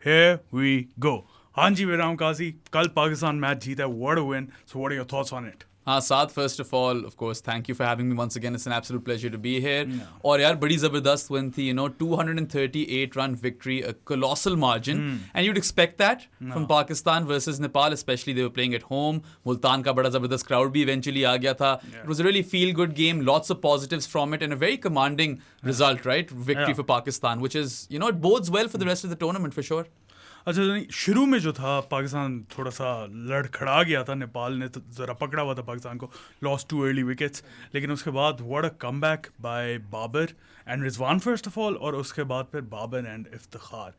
here we go. हाँ जी विराम काजी, कल पाकिस्तान मैच जीता है, what a win. So what are your thoughts on it? Saad, first of all, of course, thank you for having me once again. It's an absolute pleasure to be here. और यार बड़ी ज़बरदस्त win थी, 238 run victory, a colossal margin. And you'd expect that from Pakistan versus Nepal, especially they were playing at home. Multan का बड़ा ज़बरदस्त crowd भी eventually आ गया था. It was a really feel-good game, lots of positives from it, and a very commanding result, right? Victory for Pakistan, which is, it bodes well for the rest of the tournament for sure. अच्छा, शुरू में जो था पाकिस्तान थोड़ा सा लड़खड़ा गया था, नेपाल ने तो ज़रा पकड़ा हुआ था पाकिस्तान को, लॉस्ट 2 अर्ली विकेट्स, लेकिन उसके बाद what a comeback by Babar and Rizwan first of all, और उसके बाद फिर बाबर एंड इफ्तिखार.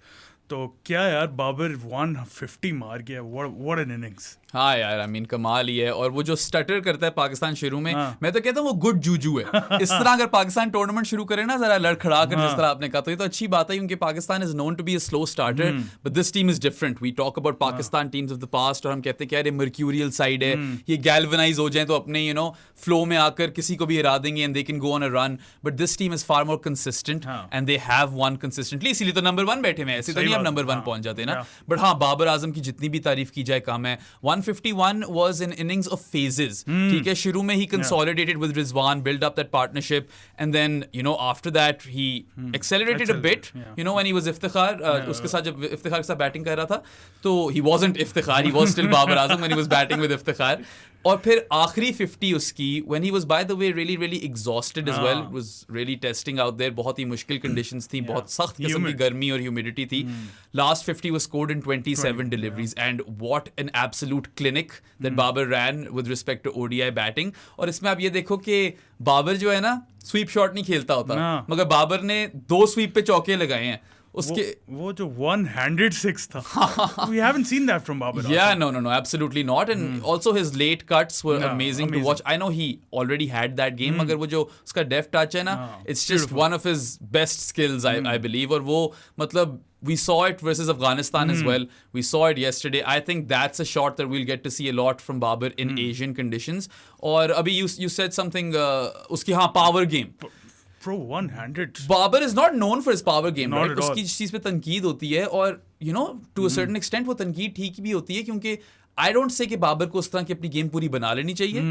तो क्या यार, बाबर 150 मार गया, व्हाट एन इनिंग्स. हाँ यार, कमाल ही है. और वो जो स्टटर करता है पाकिस्तान शुरू में, मैं तो कहता हूँ वो गुड जूजू है. इस तरह अगर पाकिस्तान टूर्नामेंट शुरू करे ना जरा लड़खड़ा कर, जिस तरह आपने कहा, तो ये तो अच्छी बात है, क्योंकि Pakistan is known to be a slow starter, but this team is different. We talk about Pakistan teams of the past, और हम कहते हैं कि यार ये मर्क्यूरियल साइड है, ये गैल्वनाइज हो जाए तो अपने फ्लो में आकर किसी को भी हरा देंगे and they can go on a run. But this team is far more consistent and they have one consistently, इसीलिए तो नंबर 1 बैठे हुए हैं. ऐसे तो नहीं आप नंबर 1 पहुंच जाते ना. बट हाँ, बाबर आजम की जितनी भी तारीफ की जाए कम है. 151 was an innings of phases. ठीक है, शुरू में he consolidated with Rizwan, built up that partnership, and then after that he accelerated a bit. When he was Iftikhar, उसके साथ जब इफ्तिखार के साथ बैटिंग कर रहा था, तो he wasn't Iftikhar, he was still Babar Azam when he was batting with Iftikhar. और फिर आखिरी 50 उसकी, when he was by the way really really exhausted as well, it was really testing out there. बहुत ही मुश्किल conditions थी, बहुत सख्त किस्म की गर्मी और humidity थी. Last 50 was scored in 27 deliveries, and what an absolute clinic that Babar ran with respect to ODI batting. और इसमें आप ये देखो कि बाबर जो है ना, स्वीप शॉट नहीं खेलता होता, मगर बाबर ने 2 स्वीप पे चौके लगाए हैं. उसके वो जो one-handed six था, we haven't seen that from Babar. Yeah, no, absolutely not. And also his late cuts were amazing to watch. I know he already had that game, मगर वो जो उसका deft touch है ना, it's just one of his best skills, I believe. और वो मतलब we saw it versus Afghanistan as well. We saw it yesterday. I think that's a shot that we'll get to see a lot from Babar in Asian conditions. और अभी you said something, उसकी power game. Pro one-handed. Babar is not known for his power game, Not right? at all. उसकी चीज़ पे तनकीद होती है, और to a certain extent वो तनकीद ठीक भी होती है, क्योंकि I don't say कि बाबर को उस तरह की अपनी गेम पूरी बना लेनी चाहिए,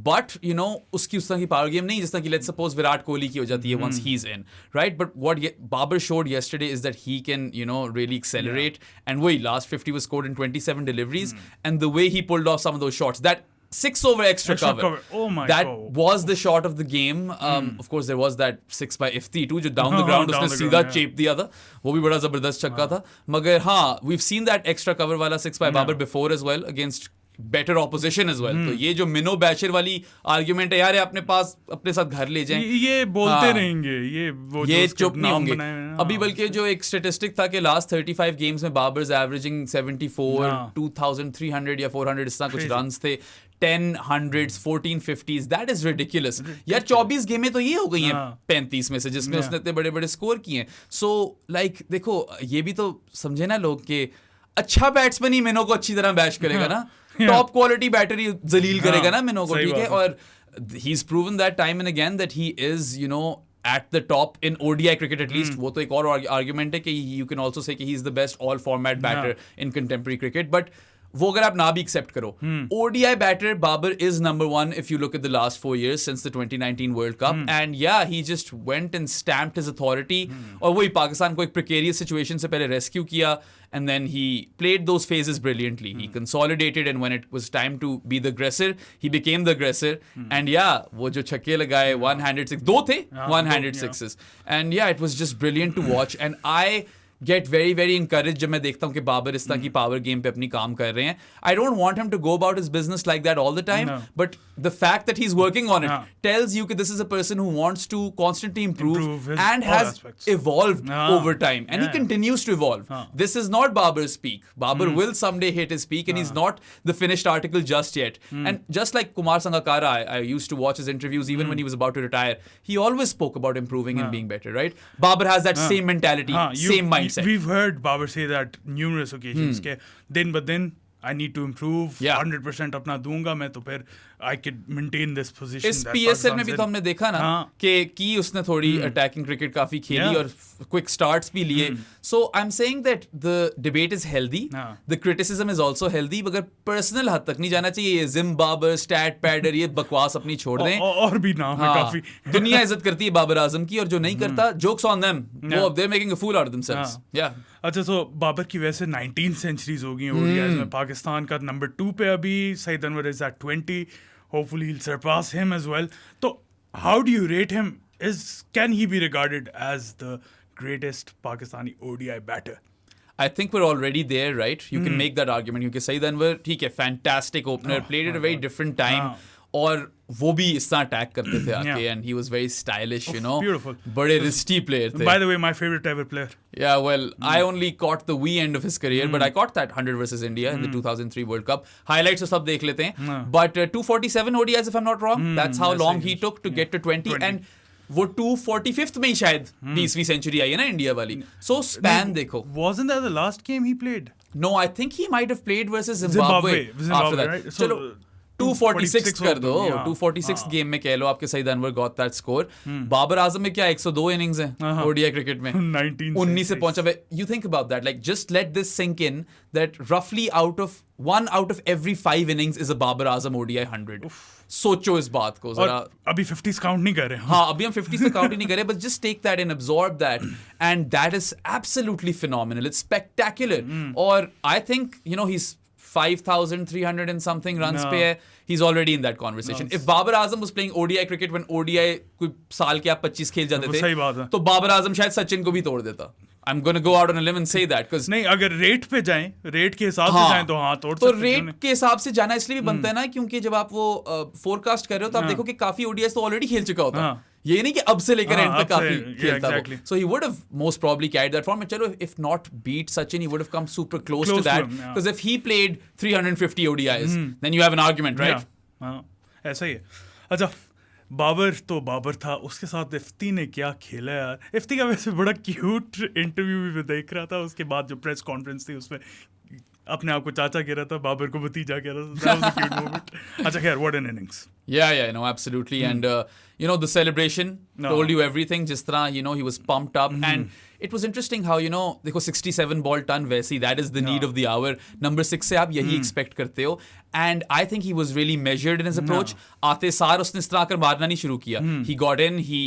but उसकी उस तरह की पावर गेम नहीं, जिस तरह की let's suppose विराट कोहली की हो जाती है once he's in, right? But what Babar showed yesterday is that he can really accelerate, and वही last 50 was scored in 27 deliveries, and the way he pulled off some of those shots, that 6 over extra cover. Oh my that God. was the shot of the game. Of course there was that 6 by Ifti too, जो down the ground उसने सीधा चेप दिया था, वो भी बड़ा जबरदस्त छक्का था. मगर हाँ, we've seen that extra cover वाला 6 by Babar before as well against better opposition as well. तो ये जो मिनो बैशर वाली आर्ग्यूमेंट है यार, अपने पास अपने साथ घर ले जाएं, ये बोलते रहेंगे, ये चुप नहीं होंगे. अभी बल्कि जो एक स्टेटिस्टिक था कि लास्ट 35 गेम्स में बाबर्स एवरेजिंग 74, 2300 या 400 इस तरह कुछ रन्स थे, 10 hundreds, 14 50s. That is ridiculous. यार 24 गेमें तो ये हो गई हैं 35 में से, जिसमें उसने इतने बड़े बड़े स्कोर किए हैं. सो देखो, ये भी तो समझे ना लोग कि अच्छा बैट्समैन ही मिनो को अच्छी तरह बैश करेगा ना, टॉप क्वालिटी बैटर ही जलील करेगा ना मिनो को, ठीक है. और he's proven that time and again that he is at the top in ODI cricket at least. वो तो एक और argument है कि you can also say कि he is the best all format batter in contemporary cricket, but वो अगर आप ना भी एक्सेप्ट करो, ODI batter Babar is number 1 if you look at the last 4 years since the 2019 World Cup. And yeah, he just went and stamped his authority. और वही पाकिस्तान को एक precarious situation से पहले रेस्क्यू किया, and then he played those phases brilliantly. He consolidated, and when it was time to be the aggressor, he became the aggressor. And yeah, वो जो छक्के लगाए, one-handed six, 2 थे one-handed sixes. And yeah, it was just brilliant to watch. And I get very very encouraged जब मैं देखता हूँ कि बाबर इस तरह की पावर गेम पे अपनी काम कर रहे हैं. I don't want him to go about his business like that all the time, but the fact that he's working on it tells you that this is a person who wants to constantly improve and has evolved over time, and he continues to evolve. This is not Babar's peak. Babar will someday hit his peak, and he's not the finished article just yet. And just like Kumar Sangakkara, I used to watch his interviews even when he was about to retire. He always spoke about improving and being better, right? Babar has that same mentality, same mindset. We've heard Babar say that numerous occasions. दिन ब दिन I need to improve, Yeah. 100% अपना दूंगा मैं, तो फिर I could maintain this position. इस PSL में भी तो हमने देखा ना कि उसने थोड़ी अटैकिंग क्रिकेट काफी खेली और क्विक स्टार्ट्स भी लिए. So I am saying that the debate is healthy, the criticism is also healthy, मगर पर्सनल हद तक नहीं जाना चाहिए. ये जिम बाबर, स्टैट पैडर, ये बकवास अपनी छोड़ दें. और भी नाम है काफी. दुनिया इज्जत करती है बाबर आजम की, और जो नहीं करता, जोक्स ऑन देम. वो they are making a fool out of themselves. Yeah अच्छा, तो बाबर की वैसे 19 सेंचुरीज हो गई ओडीआईज में. पाकिस्तान का नंबर 2 पे अभी Saeed Anwar is at 20. Hopefully he'll surpass him as well. So how do you rate him? Can he be regarded as the greatest Pakistani ODI batter? I think we're already there, right? You can make that argument. क्योंकि सईद अनवर ठीक है, fantastic opener, played at a very different time. और वो भी इस तरह attack करते थे आके, and he was very stylish, you know. Beautiful. बड़े risky player थे. By the way, my favorite ever player. Yeah, well, I only caught the wee end of his career, but I caught that 100 versus India in the 2003 World Cup. Highlights तो सब देख लेते हैं. But 247 ODIs, if I'm not wrong, that's how long he took to get to 20. And वो 245th में ही शायद 20वीं century आई है ना इंडिया वाली. So span देखो. Wasn't that the last game he played? No, I think he might have played versus Zimbabwe after that. Right? चलो 246 कर दो. 246 गेम में कह लो आपके Saeed Anwar got that score. Babar Azam में क्या 102 इनिंग्स हैं ओडीआई क्रिकेट में. 19 से पहुंचा हुआ. You think about that, like just let this sink in that रफली one out of every 5 innings is a Babar Azam ODI 100. सोचो इस बात को जरा. अभी 50s काउंट नहीं कर रहे. हाँ, अभी हम 50s से काउंट ही नहीं कर रहे, but just take that and absorb that, and that is absolutely phenomenal. It's spectacular. और I think, you know, he's 5,300 and something runs पे है. He's already in that conversation. If Babar Azam was playing ODI cricket when ODI कोई साल के आप 25 खेल जाते थे, सही बात है, तो बाबर आजम शायद सचिन को भी तोड़ देता. I'm going to go out on a limb and say that because नहीं, अगर रेट पे जाएं, रेट के हिसाब से जाएं तो हाँ तोड़ सकते हैं. तो रेट के हिसाब से जाना इसलिए भी बनता है ना, क्योंकि जब आप वो फोरकास्ट कर रहे हो तो आप देखो कि काफी ओडीआईस तो ऑलरेडी खेल चुका होता है. ये नहीं कि अब से लेकर एंड तक काफी खेलता है. So he would have most probably carried that form. चलो, if not beat Sachin, he would have come super close to that. Because if he played 350 ODIs, then you have an argument, right? ऐसा ही है. अच्छा, बाबर तो बाबर था, उसके साथ इफ्ती ने क्या खेला यार. इफ्ती का वैसे बड़ा क्यूट इंटरव्यू भी मैं देख रहा था. उसके बाद जो प्रेस कॉन्फ्रेंस थी उसमें अपने आप को चाचा कह रहा था, बाबर को भतीजा कह रहा था. That was a cute moment. अच्छा खैर, what an innings. Yeah, no, absolutely. And you know, the celebration told you everything. जिस तरह, you know, he was pumped up. And it was interesting how, you know, देखो 67 ball ton वैसी, that is the need of the hour. Number 6 से आप यही expect करते हो. And I think he was really measured in his approach. आते सार उसने इस तरह आकर मारना नहीं शुरू किया. He got in, he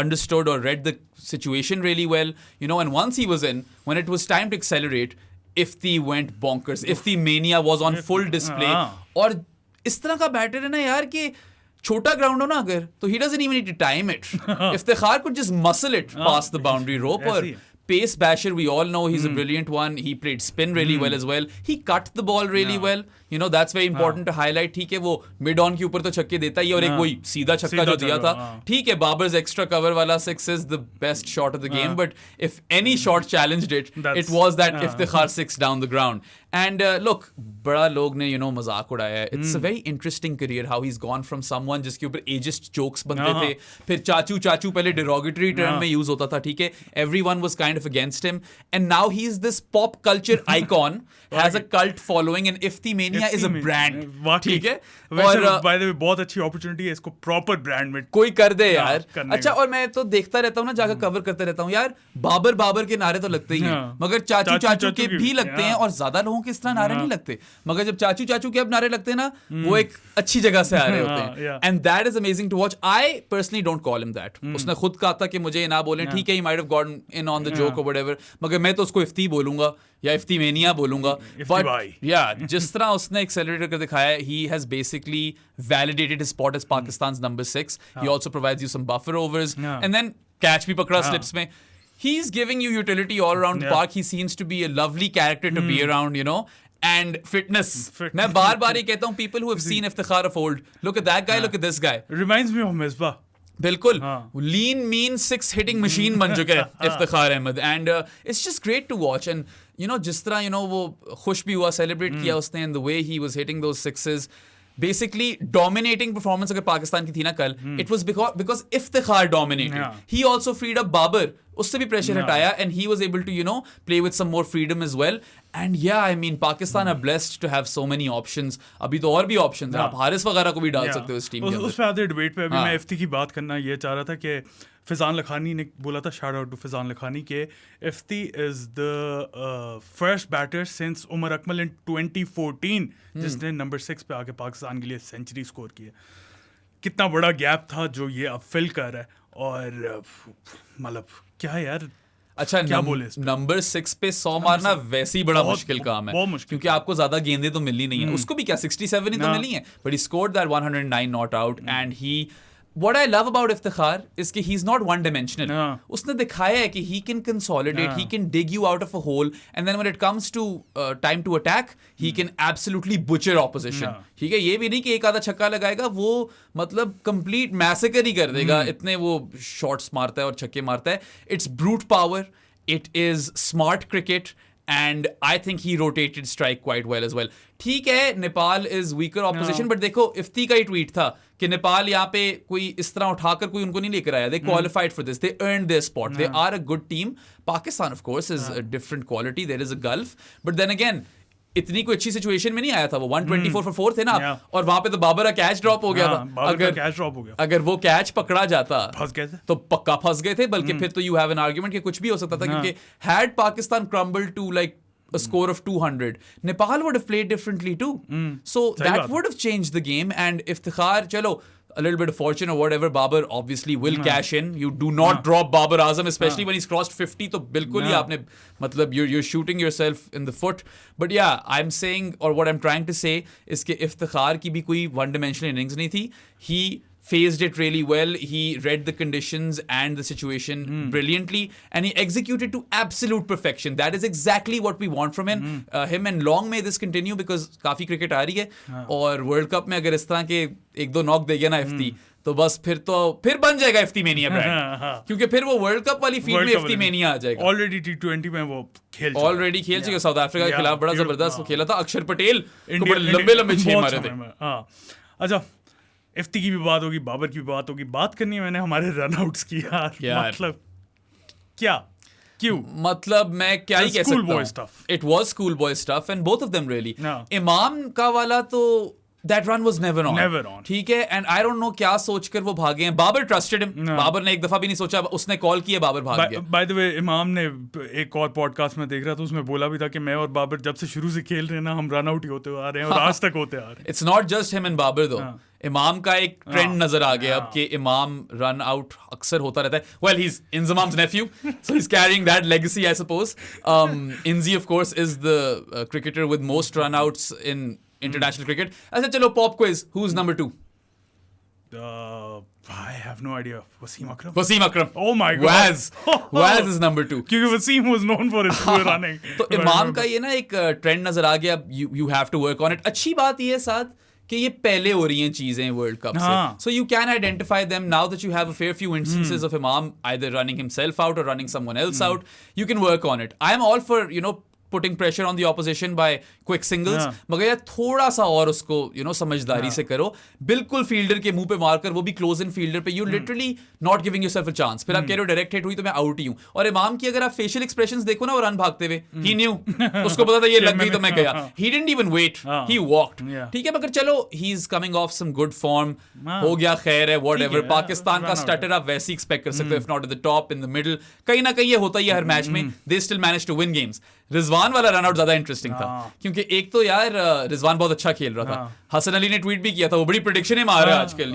understood or read the situation really well. You know, and once he was in, when it was time to accelerate, Ifti went bonkers. Ifti mania was on full display. और इस तरह का batter है ना यार कि छोटा ground हो ना अगर, तो he doesn't even need to time it. Iftikhar could just muscle it past the boundary rope. और pace basher, we all know he's a brilliant one. He played spin really well as well. He cut the ball really well. You know, that's very important to highlight. ठीक है, वो mid on के ऊपर तो छक्के देता ही है, और एक वही सीधा छक्का जो दिया था. ठीक है, बाबर्स एक्स्ट्रा कवर वाला 6 is the best shot of the game, but if any shot challenged it, it was that Iftikhar 6 down the ground. And look, बड़ा लोग ने, you know, मजाक उड़ाया है. It's a very interesting career how he's gone from someone जिसके ऊपर ageist jokes बनते थे, फिर चाचू पहले derogatory term में use होता था, ठीक है, everyone was kind of against him, and now he's this pop culture icon, has a cult following, and Ifti Mania is a brand. ठीक है, और by the way बहुत अच्छी opportunity है इसको proper brand में कोई कर दे यार. अच्छा, और मैं तो देखता रहता हूँ ना, जाकर कवर करते रहता हूँ यार, बाबर के नारे तो लगते ही हैं, मगर चाचू के भी लगते हैं, और ज्यादा लोगों के इस तरह नारे नहीं लगते. मगर जब चाचू के अब नारे लगते हैं ना, वो एक अच्छी जगह से आ रहे होते हैं. And that is amazing to watch. I personally don't call him that. उसने खुद कहा था कि मुझे ना बोलें, ठीक है, he might have gotten in on the joke और व्हाटएवर, मगर मैं तो उसको इफ्ती बोलूंगा या इफ्ती मेनिया बोलूंगा. बट या जिस तरह उसने एक्सेलरेटर कर दिखाया, he has basically validated his spot as Pakistan's number 6. He also provides you some buffer overs, and then catch bhi pakda slips mein. He's giving you utility all around the park. He seems to be a lovely character to be around, you know. And fitness. मैं बार-बार ये कहता हूँ, people who have seen Iftikhar of old, look at that guy, look at this guy. Reminds me of Misbah. बिल्कुल, lean mean 6 hitting machine बन चुका है Iftikhar Ahmad. And it's just great to watch. And you know, जिस तरह, you know, वो खुश भी हुआ, celebrate किया उसने, and the way he was hitting those sixes. Basically dominating performance अगर पाकिस्तान की थी ना कल, it was because Iftikhar dominated, he also freed up Babar, उससे भी प्रेशर हटाया, and he was able to play with some more freedom as well. And yeah I mean Pakistan are blessed to have so many options. अभी तो और भी options हैं, आप हारिस वगैरह को भी डाल सकते हो इस टीम के अंदर. उस पे आते डिबेट पे अभी मैं इफ्ती की बात करना ये चाह रहा था कि फिजान लखानी ने बोला था, shout out to Fizan Lakhani, के Ifti is the first batter since Umar Akmal in 2014 जिसने नंबर 6 पे आके पाकिस्तान के लिए सेंचुरी स्कोर की है. कितना बड़ा गैप था जो ये अब फिल कर रहा है. और मतलब क्या यार, अच्छा क्या बोले नंबर 6 पे 100 मारना वैसे ही बड़ा मुश्किल काम है, क्योंकि आपको ज्यादा गेंदें तो मिलनी नहीं है. उसको भी क्या 67 ही तो मिली है, but he scored that 109 not out. And he, what I love about Iftikhar is कि he's not one dimensional. उसने दिखाया है कि he can consolidate, he can dig you out of a hole, and then when it comes to time to attack, he can absolutely butcher opposition. ठीक है, ये भी नहीं कि एक आधा छक्का लगाएगा, वो मतलब complete massacre ही कर देगा, इतने वो shots मारता है और छक्के मारता है. It's brute power, it is smart cricket, and I think he rotated strike quite well as well. ठीक है, Nepal is weaker opposition, but देखो इफ्ती का ही ट्वीट था कि नेपाल यहाँ पे कोई इस तरह उठाकर कोई उनको नहीं लेकर आया. They qualified for this, they earned their spot, they are a good team. Pakistan of course is a different quality, there is a gulf, but then again इतनी कोई अच्छी सिचुएशन में नहीं आया था. वो 124 for 4 थे ना, और वहां पे तो बाबर का कैच ड्रॉप हो गया था. अगर वो कैच पकड़ा जाता तो पक्का फंस गए थे. बल्कि फिर तो यू हैव एन आर्गुमेंट कि कुछ भी हो सकता था, क्योंकि had Pakistan crumble to like a score of 200, Nepal would have played differently too. So that would have changed the game. And Iftikhar, chalo, a little bit of fortune or whatever, Babar obviously will cash in. You do not drop Babar Azam, especially when he's crossed 50. तो बिल्कुल ही आपने मतलब you're shooting yourself in the foot. But yeah, I'm saying, or what I'm trying to say is कि Iftikhar की भी कोई one-dimensional innings नहीं थी. He faced it really well. He read the conditions and the situation brilliantly, and he executed to absolute perfection. That is exactly what we want from him. And long may this continue, because काफी cricket आ रही है, और world cup में अगर इस तरह के एक दो नॉक देगा ना इफ्ती, तो बस फिर बन जाएगा इफ्ती मेनिया ब्रांड, क्योंकि फिर वो वर्ल्ड कप वाली फील्ड में इफ्ती मेनिया आ जाएगा. ऑलरेडी T20 में वो ऑलरेडी खेल चुके. साउथ अफ्रीका के खिलाफ बड़ा जबरदस्त वो खेला था. अक्षर पटेल को बड़े लंबे छह मारे थे. अच्छा, इफ्ती की भी बात होगी, बाबर की भी बात होगी. बात करनी है मैंने हमारे रनआउट्स की यार. मतलब क्या, क्यों, मतलब मैं क्या ही कह सकता हूँ. It was school boy stuff, and both of them really. इमाम का वाला तो that run was never on. ठीक है, and I don't know क्या सोचकर वो भागे हैं. Babar trusted him. बाबर ने एक दफा भी नहीं सोचा, उसने कॉल किया, बाबर भाग गया. By the way, इमाम ने एक और पॉडकास्ट में देख रहा था, उसमें बोला भी था कि मैं और बाबर जब से शुरू से खेल रहे हैं ना, हम रन आउट ही होते आ रहे हैं, और आज तक होते आ रहे हैं. It's not just him and Babar though. इमाम का एक ट्रेंड नजर आ गया अब कि इमाम रन आउट अक्सर होता रहता है. Well, he's Inzamam's nephew, so he's carrying that legacy, I suppose. Inzi, of course, is the cricketer with most run outs in international cricket. अच्छा चलो pop quiz. Who's number 2? I have no idea. Wasim Akram. Wasim Akram. Oh my God. Waz is number 2. क्योंकि Wasim was known for his poor running. तो इमाम का ये ना एक trend नजर आ गया. You have to work on it. अच्छी बात ये साथ कि ये पहले हो रही हैं चीजें वर्ल्ड कप से. So you can identify them now that you have a fair few instances of Imam either running himself out or running someone else out. You can work on it. I am all for putting pressure on the opposition by quick singles, मगर यार थोड़ा सा और उसको समझदारी से करो. बिल्कुल फील्डर के मुंह पे मारकर, वो भी क्लोज इन फील्डर पे, you literally not giving yourself a chance. फिर आप कह रहे हो डायरेक्ट हिट हुई तो मैं आउट ही हूं. और इमाम की अगर आप फेशियल एक्सप्रेशंस देखो ना, वो रन भागते हुए, ही न्यू, उसको पता था ये लग गई तो मैं गया. He didn't even wait, he walked. ठीक है, मगर चलो, he is coming off some good form, हो गया, खैर है, व्हाटएवर. पाकिस्तान का स्टार्टर आप वैसे ही एक्सपेक्ट कर सकते हो, if not at the top, in the middle. कहीं ना कहीं ये होता ही है हर मैच में. They still manage to win games. Rizwan वाला रन आउट ज्यादा इंटरेस्टिंग था, क्योंकि एक तो यार रिजवान बहुत अच्छा खेल रहा था. हसन अली ने ट्वीट भी किया था, वो बड़ी प्रेडिक्शन है मार रहा है आजकल.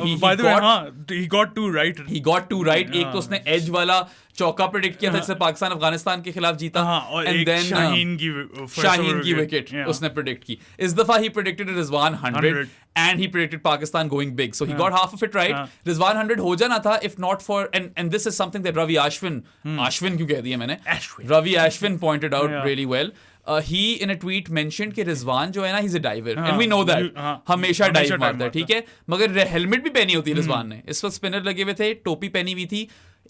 he got two right. एक तो उसने एज वाला चौका प्रेडिक्ट किया था जिससे पाकिस्तान अफगानिस्तान के खिलाफ जीता, एंड देन शाहीन की विकेट उसने प्रेडिक्ट की. इस दफा ही predicted Rizwan 100 and he predicted Pakistan going big, so he got half of it right. Rizwan 100 हो जाना था if not for, and this is something that Ravi Ashwin क्यों कह दिया मैंने, Ravi Ashwin pointed out really well. He in a tweet mentioned कि रिजवान जो है ना, he's a diver, and we know that. हमेशा डाइव मारता है, ठीक है, मगर हेलमेट भी पहनी होती है रिजवान ने. इस वक्त स्पिनर लगे हुए थे, टोपी पहनी हुई थी.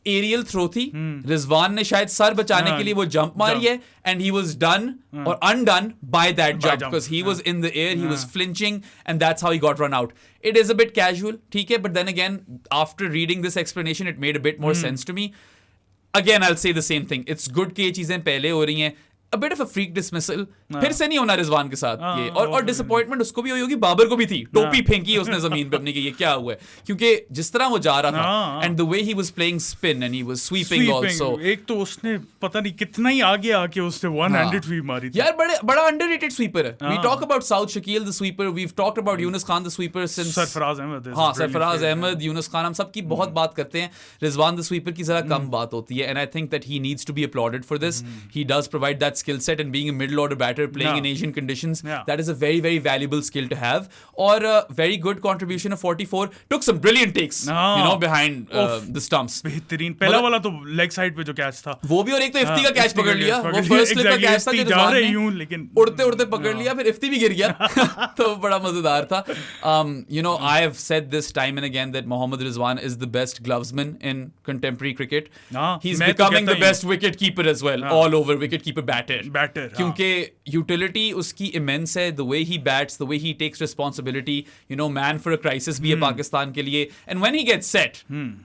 एरियल थ्रो थी, रिजवान ने शायद सर बचाने के लिए वो जंप मारी है, एंड ही वाज डन और undone by that jump because he was in the air, he was flinching and that's how he got run out. It is a bit casual, ठीक है, but then again after reading this explanation it made a bit more sense to me. Again, I'll say the same thing. It's good कि ये चीजें पहले हो रही हैं. A bit of a freak dismissal. फिर से नहीं होना रिजवान के साथ ये. और डिसअपॉइंटमेंट उसको भी हुई होगी, बाबर को भी थी. टोपी फेंकी उसने जमीन पे अपनी कि ये क्या हुआ है, क्योंकि जिस तरह वो जा रहा था and the way he was playing spin and he was sweeping also. एक तो उसने पता नहीं कितना ही आगे आके उसने वन हैंडेड स्वीप मारी थी. यार बड़ा अंडररेटेड स्वीपर है. We talk about Saud Shakeel the sweeper, we have talked about Younis Khan the sweeper since Sarfaraz Ahmed. हां, सरफराज अहमद, यूनुस खान, हम सब की बहुत बात करते हैं. रिजवान द स्वीपर की जरा कम बात होती है, and I think that he needs to be applauded for this. He does provide that skill set, and being middle order batter playing in Asian conditions, that is a very very valuable skill to have. Or a very good contribution of 44, took some brilliant takes you know behind the stumps. बेहतरीन. पहला वाला तो leg side पे जो catch था वो भी, और एक तो इफ्ती का कैच पकड़ लिया, वो फर्स्ट स्लिप का कैच था जो रिजवान ने लेकिन उड़ते उड़ते पकड़ लिया, फिर इफ्ती भी गिर गया. तो बड़ा मजेदार था. You know, I have said this time and again that Mohammad Rizwan is the best glovesman in contemporary cricket. He's becoming the best wicket keeper as well, all over wicket keeper batter. क्योंकि utility उसकी immense है. The way he bats, the way he takes responsibility, you know, man for a crisis भी है पाकिस्तान के लिए. And when he gets set,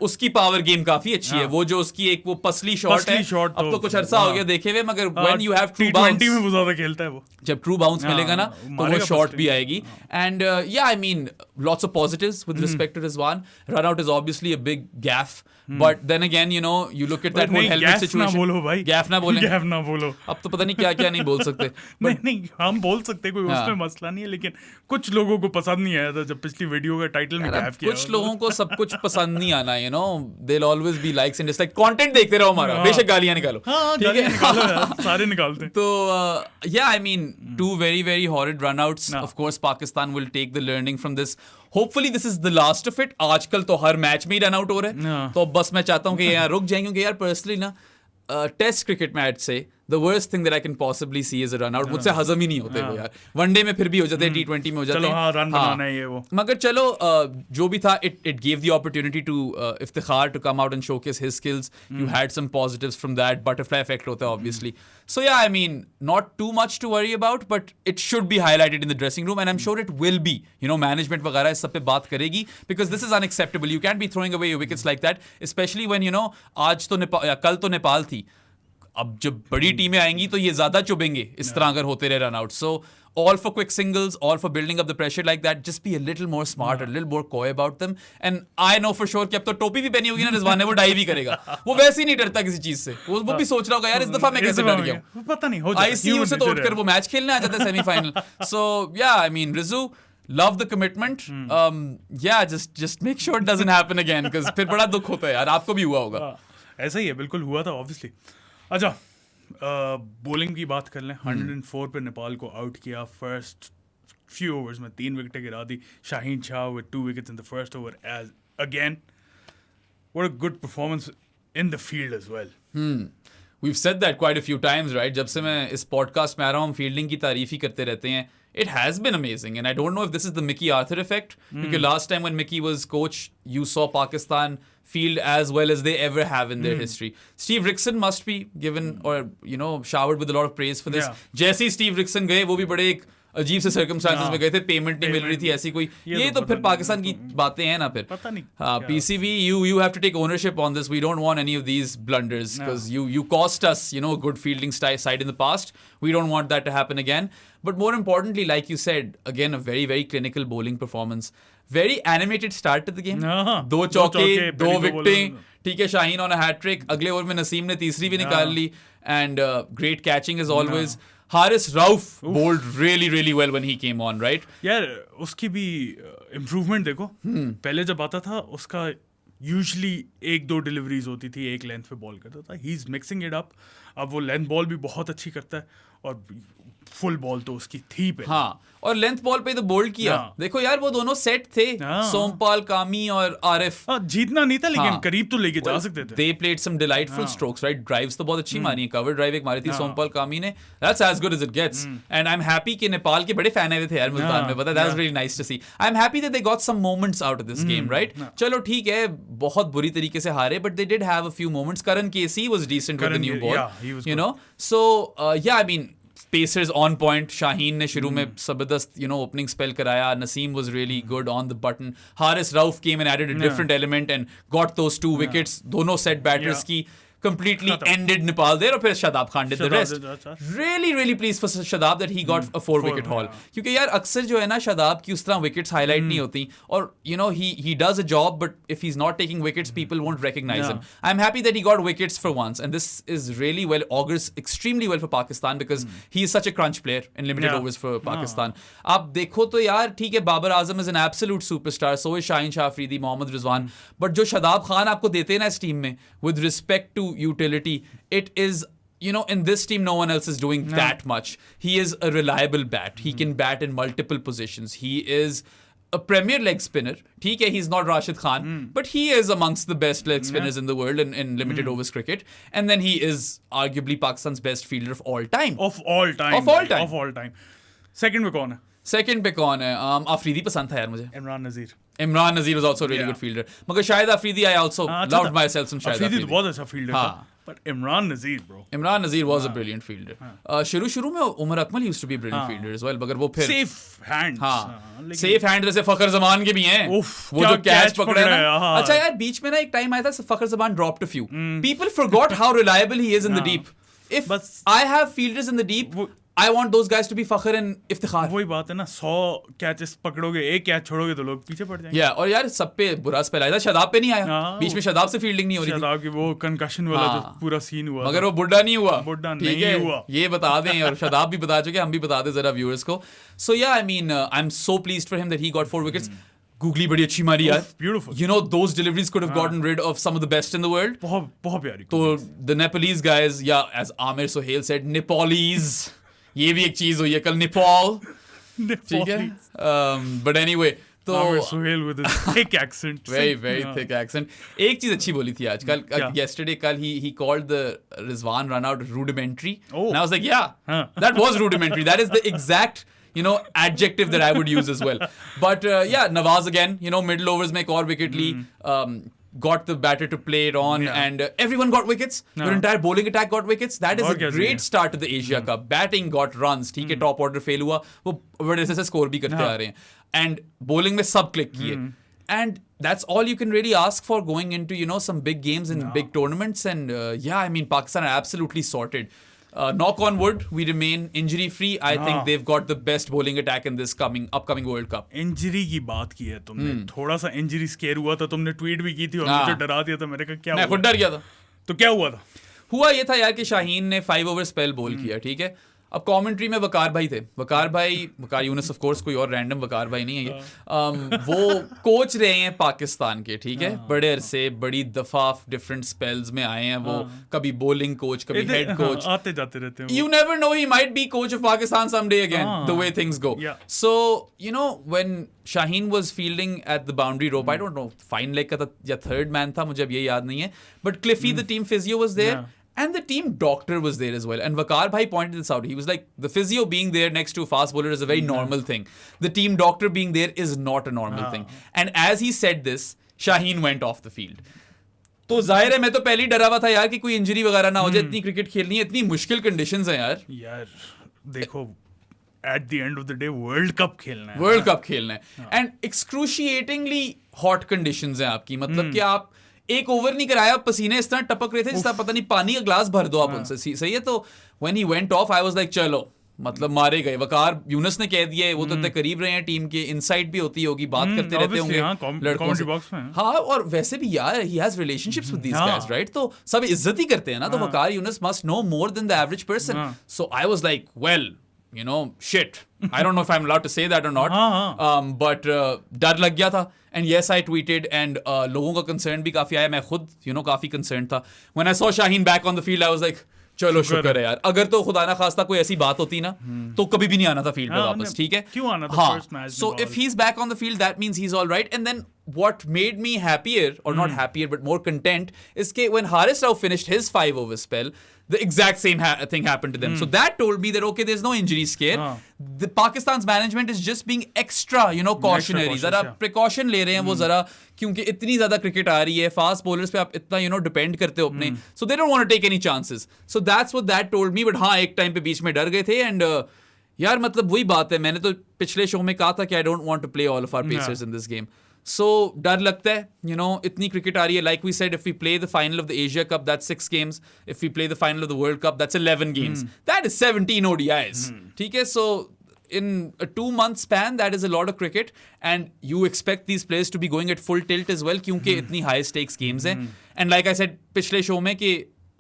उसकी power game काफी अच्छी है. वो जो उसकी एक वो पसली शॉट है, अब तो कुछ अरसा हो गया देखे हुए, मगर when you have true bounce, T20 में वो ज्यादा खेलता है वो. जब ट्रू बाउंस मिलेगा ना तो वो शॉट भी आएगी. And yeah I mean lots of positives with respect to Rizwan. Run out is obviously a big gaffe, but then again, you know, you look at that whole helmet situation. ना बोलो भाई. Gaff ना बोले. Gaff ना बोलो. अब तो पता नहीं क्या क्या नहीं बोल सकते. नहीं हम बोल सकते, कोई उसमें मसला नहीं है, लेकिन कुछ लोगों को पसंद नहीं आया था जब पिछली वीडियो का टाइटल में गैफ किया. कुछ लोगों को सब कुछ पसंद नहीं आना, you know, they'll always be likes and dislikes. Content देखते रहो हमारा, बेशक गालियां निकालो. ठीक है, सारे निकालते हैं. तो yeah, I mean, two very very horrid runouts. Of course, Pakistan will take the learning from this. Hopefully this is the last of it. आजकल तो हर मैच में ही रन आउट हो रहे हैं, तो बस मैं चाहता हूँ कि यहाँ रुक जाएंगे, क्योंकि यार पर्सनली ना टेस्ट क्रिकेट मैच से the worst thing that I can possibly see is a run out. मुझसे हजम ही नहीं होते वो यार. वनडे में फिर भी हो जाते हैं, T20 में हो जाते हैं. चलो रन बनाना है ये वो. मगर चलो जो भी था, it gave the opportunity to Iftikhar to come out and showcase his skills. You had some positives from that. Butterfly effect होता है obviously. So yeah, I mean, not too much to worry about, but it should be highlighted in the dressing room, and I'm sure it will be. You know, management वगैरह इस सब पे बात करेगी, because this is unacceptable. You can't be throwing away your wickets like that, especially when, you know, आज तो कल तो नेपाल थी. अब जब बड़ी टीमें आएंगी तो ये ज्यादा चुभेंगे इस तरह अगर होते रहे run out. So all for quick singles, all for building up the pressure like that. Just be a little more smart, a little more coy about them. And I know for sure कि अब तो टोपी भी पहनी होगी ना रिजवान ने, वो डाई भी करेगा. वो वैसे ही नहीं डरता किसी चीज से. वो भी सोच रहा होगा यार इस दफा मैं कैसे डर गया हूँ. पता नहीं हो जाता. ICU से तो उठकर वो मैच खेलने आ जाता है semifinal. So yeah, I mean, Rizu, love the commitment. Yeah, just make sure it doesn't happen again, because फिर बड़ा दुख होता है यार. आपको भी हुआ होगा. ऐसा ही है, बिल्कुल हुआ था ऑब्वियसली. अच्छा, बॉलिंग की बात कर लें. 104 पे नेपाल को आउट किया. फर्स्ट फ्यू ओवर्स में 3 विकेटें गिरा दी. Shaheen Shah with 2 wickets in the first over as again. What a good performance in the field as well. We've said that quite a few times, right? जब से मैं इस पॉडकास्ट में आ रहा हूँ, हम फील्डिंग की तारीफ ही करते रहते हैं. It has been amazing, and I don't know if this is the Mickey Arthur effect, because last time when Mickey was coach, you saw Pakistan field as well as they ever have in their history. Steve Rickson must be given, or you know, showered with a lot of praise for this. जैसे Steve Rickson गए, वो भी बड़े एक अजीब से circumstances में गए थे. पेमेंट नहीं मिल रही थी ऐसी कोई. ये तो फिर पाकिस्तान की बातें हैं ना. फिर पता नहीं. हाँ, PCB, you have to take ownership on this. We don't want any of these blunders, because you cost us, you know, good fielding side in the past. We don't want that to happen again. But more importantly, like you said, again a very very clinical bowling performance. Very animated start to the game. 2 चौके, 2 विकेटें. ठीक है, Shaheen on a hat trick. अगले over में नसीम ने तीसरी भी निकाल ली. And great catching as always. Haris Rauf bowled really really well when he came on, right? यार उसकी भी इम्प्रूवमेंट देखो. पहले जब आता था उसका यूजुअली 1-2 डिलीवरीज होती थी, एक लेंथ पे बॉल करता था. He is mixing it up. अब वो लेंथ बॉल भी बहुत अच्छी करता है, और फुल बॉल तो उसकी थी पे। हाँ, और लेंथ बॉल पे तो बोल्ड किया। देखो यार वो दोनों सेट थे, सोमपाल, कामी और आरिफ। जीतना नहीं था लेकिन करीब तो लेके जा सकते थे। They played some delightful strokes, right? Drives तो बहुत अच्छी मारी है, कवर ड्राइव एक मारी थी सोमपाल कामी ने। That's as good as it gets. And I'm happy कि नेपाल के बड़े फैन आए थे यार मुल्तान में, पता है, that was really nice to see. I'm happy that they got some moments out of this game, right? चलो ठीक है, बहुत बुरी तरीके से हारे, but they did have a few moments. Karan KC was decent with the new ball, you know. So yeah, I mean, Pacers on point. Shaheen ने शुरू में जबरदस्त opening spell कराया. Naseem was really good on the button. Haris Rauf came and added a different element and got those 2 wickets. दोनों set batters की completely ended Nepal there, और फिर Shadab Khan did the rest. Really pleased for Shadab that he got a 4-wicket haul. क्योंकि यार अक्सर जो है ना Shadab की उस तरह wickets highlight नहीं होती, और he does a job, but if he's not taking wickets, people won't recognize him. I'm happy that he got wickets for once, and this is really augurs extremely well for Pakistan, because he is such a crunch player in limited overs for Pakistan. आप देखो तो यार ठीक है, Babar Azam is an absolute superstar, so is Shaheen Shah Afridi, Mohammad Rizwan, but जो Shadab Khan आपको देते हैं ना इस टीम में, with respect to utility, it is, in this team no one else is doing that much. He is a reliable bat. He can bat in multiple positions. He is a premier leg spinner. ठीक है, he's not Rashid Khan, but he is amongst the best leg spinners in the world in limited overs cricket. And then he is arguably Pakistan's best fielder of all time. Of all time. Second पे कौन है? Second पे कौन है? अफरीदी पसंद था यार मुझे. Imran Nazir was also a really good fielder. मगर शायद Afridi I also loved myself some शायद अफरीदी तो बहुत अच्छा fielder था. But Imran Nazir, bro. Imran Nazir was a brilliant fielder. शुरू में Umar Akmal used to be a brilliant fielder as well, मगर वो फिर safe hands. safe hands जैसे फखर जमान के भी हैं. वो जो कैच पकड़े ना. अच्छा यार, बीच में ना एक टाइम आया था फखर Zaman dropped a few. People forgot how reliable he is in the deep. If I have fielders in the deep, I want those guys to be Fakhar and Iftikhar. वही बात है ना, 100 कैचेस पकड़ोगे, एक कैच छोड़ोगे तो लोग पीछे पड़ जाएंगे. और यार सब पे बुरा स्पेल आया था, शदाब पे नहीं आया. बीच में शदाब से फील्डिंग नहीं हो रही थी. शदाब की वो कंकशन वाला जो पूरा सीन हुआ, मगर वो बुड्ढा नहीं हुआ. ठीक है, ये बता दें, और शदाब भी बता चुके, हम भी बता दें जरा व्यूअर्स को. So yeah, I mean, I'm so pleased for him that he got 4 wickets. Googly बड़ी अच्छी मारी यार. Beautiful. Those deliveries could have gotten rid of some of the best in the world. बहुत प्यारी. तो the Nepalese guys, as Amir Sohail said, Nepalese. ये भी एक चीज हुई है कल, नेपाल. ठीक है. But anyway, तो Sohail with his thick accent. very thick accent. एक चीज अच्छी बोली थी आज कल. Yesterday कल he called the Rizwan run out rudimentary. And I was like, that was rudimentary. That is the exact adjective that I would use as well. But Nawaz again, middle overs में एक और wicket Lee. Got the batter to play it on, and everyone got wickets. Your entire bowling attack got wickets. That is a great start to the Asia Cup. Batting got runs. ठीक है, top order fail हुआ, वो बड़े से score भी करते आ रहे हैं. And bowling में सब click किए. And that's all you can really ask for going into some big games and big tournaments. And I mean, Pakistan are absolutely sorted. Knock on wood, we remain injury free. I think they've got the best bowling attack in this upcoming World Cup. Injury की बात की है तुमने, थोड़ा सा injury square हुआ था, तुमने ट्वीट भी की थी और मुझे डरा दिया था. मैंने कहा क्या हुआ? मैं खुद डर गया था. तो क्या हुआ था? हुआ ये था यार कि शाहीन ने 5 ओवर स्पेल बॉल किया. ठीक है, अब कमेंट्री में वकार भाई थे. वकार यूनुस ऑफ कोर्स, कोई और रैंडम वकार भाई नहीं है ये. वो कोच रहे हैं पाकिस्तान के. ठीक है, बड़े अरसे, बड़ी दफा डिफरेंट स्पेल्स में आए हैं वो. कभी बॉलिंग कोच, कभी हेड कोच, आते जाते रहते हैं. You never know, he might be coach of Pakistan someday again, the way things go. So when Shaheen was fielding at the boundary rope, I don't know, fine leg का था या third man था, मुझे अब ये याद नहीं है, but Cliffy, the team physio, was there. And the team doctor was there as well. And Waqar Bhai pointed this out. He was like, the physio being there next to a fast bowler is a very normal thing. The team doctor being there is not a normal thing. And as he said this, Shaheen went off the field. तो जाहिर है मैं तो पहले ही डरा हुआ था यार कि कोई इंजरी वगैरह ना हो जाए. इतनी क्रिकेट खेलनी है, इतनी मुश्किल कंडीशंस हैं यार. देखो, at the end of the day world cup खेलना है. एंड एक्सक्रूशिएटिंगली हॉट कंडीशंस हैं आपकी. मतलब कि आप एक ओवर नहीं कराया, पसीने इस तरह टपक रहे थे जिस तरह पता नहीं पानी का ग्लास भर दो आप उनसे. सही है. तो when he went off, I was like, चलो मतलब मारे गए. वकार यूनुस ने कह दिया, वो तो इतने करीब रहे हैं टीम के, इनसाइड भी होती होगी, बात करते रहते होंगे लड़कों से. हाँ, और वैसे भी यार he has relationships with these guys, right? तो सब इज्जत ही करते हैं ना. तो वकार Yunus must know more than the average person. So I was like, well, shit. I don't know if I'm allowed to say that or not. But डर लग गया था. And yes, I tweeted, and लोगों का concern भी काफी आया. मैं खुद काफी concerned था. When I saw Shaheen back on the field, I was like, चलो शुक्र है यार, अगर तो खुदा ना खास्ता कोई ऐसी बात होती ना तो कभी भी नहीं आना था फील्ड पे वापस, ठीक है? क्यों आना था first match? So if he is back on the field that means he is all right. And then what made me happier, or not happier but more content, is that when Haris Rauf finished his 5-over spell, the exact same thing happened to them. So that told me that okay, there's no injury scare. The Pakistan's management is just being extra, cautionary. Zara precaution ले रहे हैं वो जरा, क्योंकि इतनी ज्यादा cricket आ रही है, फास्ट बॉलर्स पे आप इतना डिपेंड करते हो अपने, so they don't want to take any chances. So that's what that told me. But हाँ, एक टाइम पे बीच में डर गए थे. एंड यार मतलब वही बात है, मैंने तो पिछले शो में कहा था कि I don't want to play all of our pacers in this game. So डर लगता है, इतनी क्रिकेट आ रही है. Like we said, if we play the final of the Asia Cup, that's 6 games. If we play the final of the World Cup, that's 11 games. That is 17 ODIs. ठीक है? So in a 2-month span, that is a lot of cricket, and you expect these players to be going at full tilt as well, क्योंकि इतनी high stakes games हैं. And like I said पिछले show में कि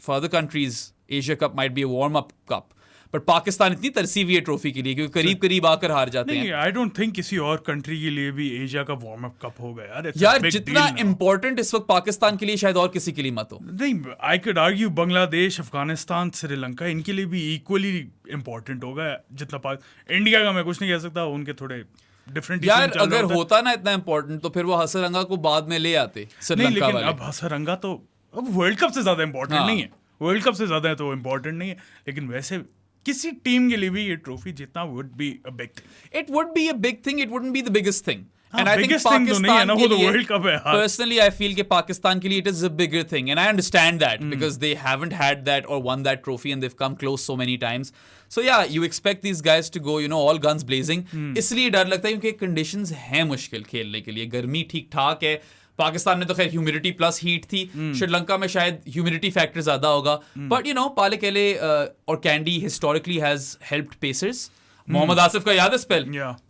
for other countries, Asia Cup might be a warm-up cup. पर पाकिस्तान इतनी तरसी हुई है ट्रॉफी के लिए, क्योंकि करीब आकर हार जाते हैं. आई डोंट थिंक किसी और कंट्री के लिए भी एशिया का वार्म अप कप होगा यार जितना इंपॉर्टेंट इस वक्त पाकिस्तान के लिए शायद और किसी के लिए मत हो. नहीं, I could argue Bangladesh, Afghanistan, Sri Lanka, इनके लिए भी इक्वली इंपॉर्टेंट होगा जितना इंडिया का. मैं कुछ नहीं कह सकता, उनके थोड़े डिफरेंट. यार अगर होता ना इतना इंपॉर्टेंट तो फिर वो हसरंगा को बाद में ले आते श्रीलंका वाले. अब हसरंगा तो अब वर्ल्ड कप से ज्यादा इंपॉर्टेंट नहीं है. वर्ल्ड कप से ज्यादा है तो इंपॉर्टेंट नहीं है, लेकिन वैसे किसी टीम के लिए भी ये ट्रॉफी जितना would be a big thing. It would be a big thing. It wouldn't be the biggest thing. And I think Pakistan के लिए, World Cup है. Personally, I feel कि पाकिस्तान के लिए it is a bigger thing, and I understand that because they haven't had that or won that trophy, and they've come close so many times. So yeah, you expect these guys to go, all guns blazing. इसलिए डर लगता है क्योंकि conditions हैं मुश्किल खेलने के लिए. गर्मी ठीक ठाक है. पाकिस्तान में तो खैर ह्यूमिडिटी प्लस हीट थी. श्रीलंका में शायद ह्यूमिडिटी फैक्टर ज्यादा होगा. बट पालेकेले और candy historically has helped pacers. Mohammad Asif ka yaad hai spell?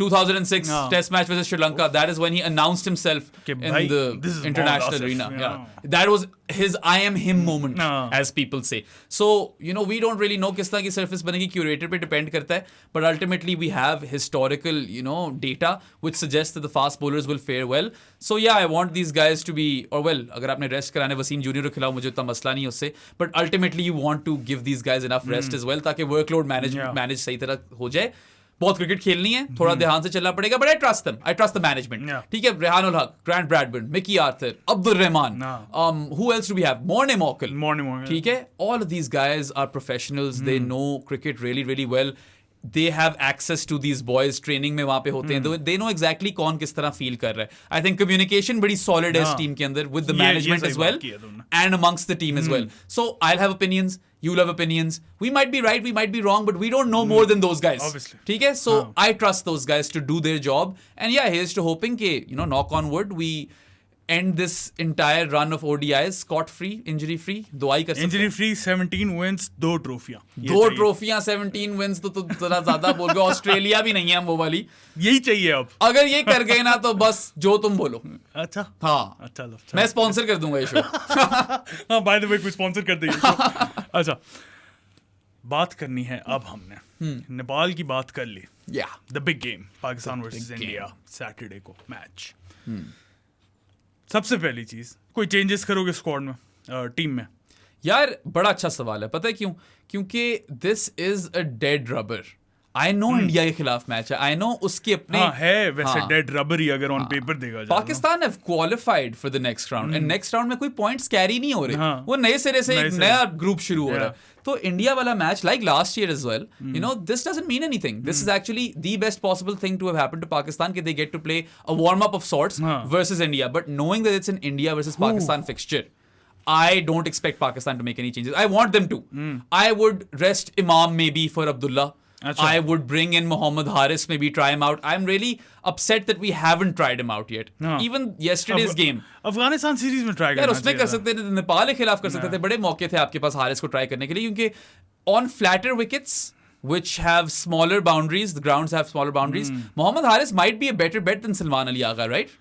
2006 test match versus Sri Lanka. That is when he announced himself in the international arena. That was his I am him moment, as people say. So, we don't really know किस तरह की surface बनेगी, curator पे depend करता है. But ultimately we have historical, data which suggests that the fast bowlers will fare well. So yeah, I want these guys to be, or well, अगर आपने rest कराने वसीम जूनियर को खिलाओ, मुझे उतना मसला नहीं उससे. But ultimately you want to give these guys enough rest as well, ताकि workload manage सही तरह हो जाए. बहुत क्रिकेट खेलनी है, थोड़ा ध्यान से चलना पड़ेगा. But I trust the management. ठीक है, Rehan ul Haq, grant Bradburn, Mickey Arthur, Abdul Rahman, who else do we have? Morne Morkel. ठीक है, all of these guys are professionals. They know cricket really really well. They have access to these boys. Training में वहां पे होते हैं. They know exactly कौन किस तरह फील कर रहा है. I think communication बड़ी solid है इस टीम के अंदर with the management as well and amongst the team as well. So I'll have opinions. You'll have opinions. We might be right, we might be wrong, but we don't know more than those guys. Obviously. ठीक है? So I trust those guys to do their job. And yeah, here's to hoping कि, knock on wood, we end this entire run of ODIs scot-free, injury-free. दुआई कर सकते हैं. Injury-free, 17 wins, 2 ट्रॉफियां. 2 ट्रॉफियां, 17 wins तो जरा ज्यादा बोल गए. ऑस्ट्रेलिया भी नहीं है वो वाली. यही चाहिए अब. अगर ये कर गए ना तो बस जो तुम बोलो. अच्छा. हाँ. अच्छा. मैं स्पॉन्सर कर दूंगा ये शो. हाँ, by the way, कोई स्पॉन्सर कर देगा. अच्छा. बात करनी है अब हमने. नेपाल की बात कर ली. The big game, Pakistan versus India, Saturday को मैच. सबसे पहली चीज, कोई चेंजेस करोगे स्क्वाड में, टीम में? यार बड़ा अच्छा सवाल है. पता है क्यों? क्योंकि this is a dead rubber. I know India के खिलाफ मैच है. आई नो उसके अपने है वैसे डेड रबर ही अगर ऑन पेपर देगा जाए. Pakistan have qualified for the next round, and next round में कोई पॉइंट्स कैरी नहीं हो रहे. वो नए सिरे से एक नया ग्रुप शुरू हो रहा है. तो इंडिया वाला match, like last year as well, this doesn't mean anything. This is actually the best possible thing to have happened to Pakistan, कि they get to play a warm up of sorts versus India. But knowing that it's an India versus Pakistan fixture, I don't expect Pakistan to make any changes. I want them to. I would rest Imam maybe for Abdullah. I would bring in Mohammad Haris, maybe try him out. I'm really upset that we haven't tried him out yet. Even yesterday's game. Afghanistan series में try करना चाहिए. उसमें कर सकते थे, नेपाल के खिलाफ कर सकते थे. बड़े मौके थे आपके पास हारिस को ट्राई करने के लिए, क्योंकि on flatter wickets which have smaller boundaries, the grounds have smaller boundaries, Mohammad Haris might be a better bet than Salman Ali Agha, right?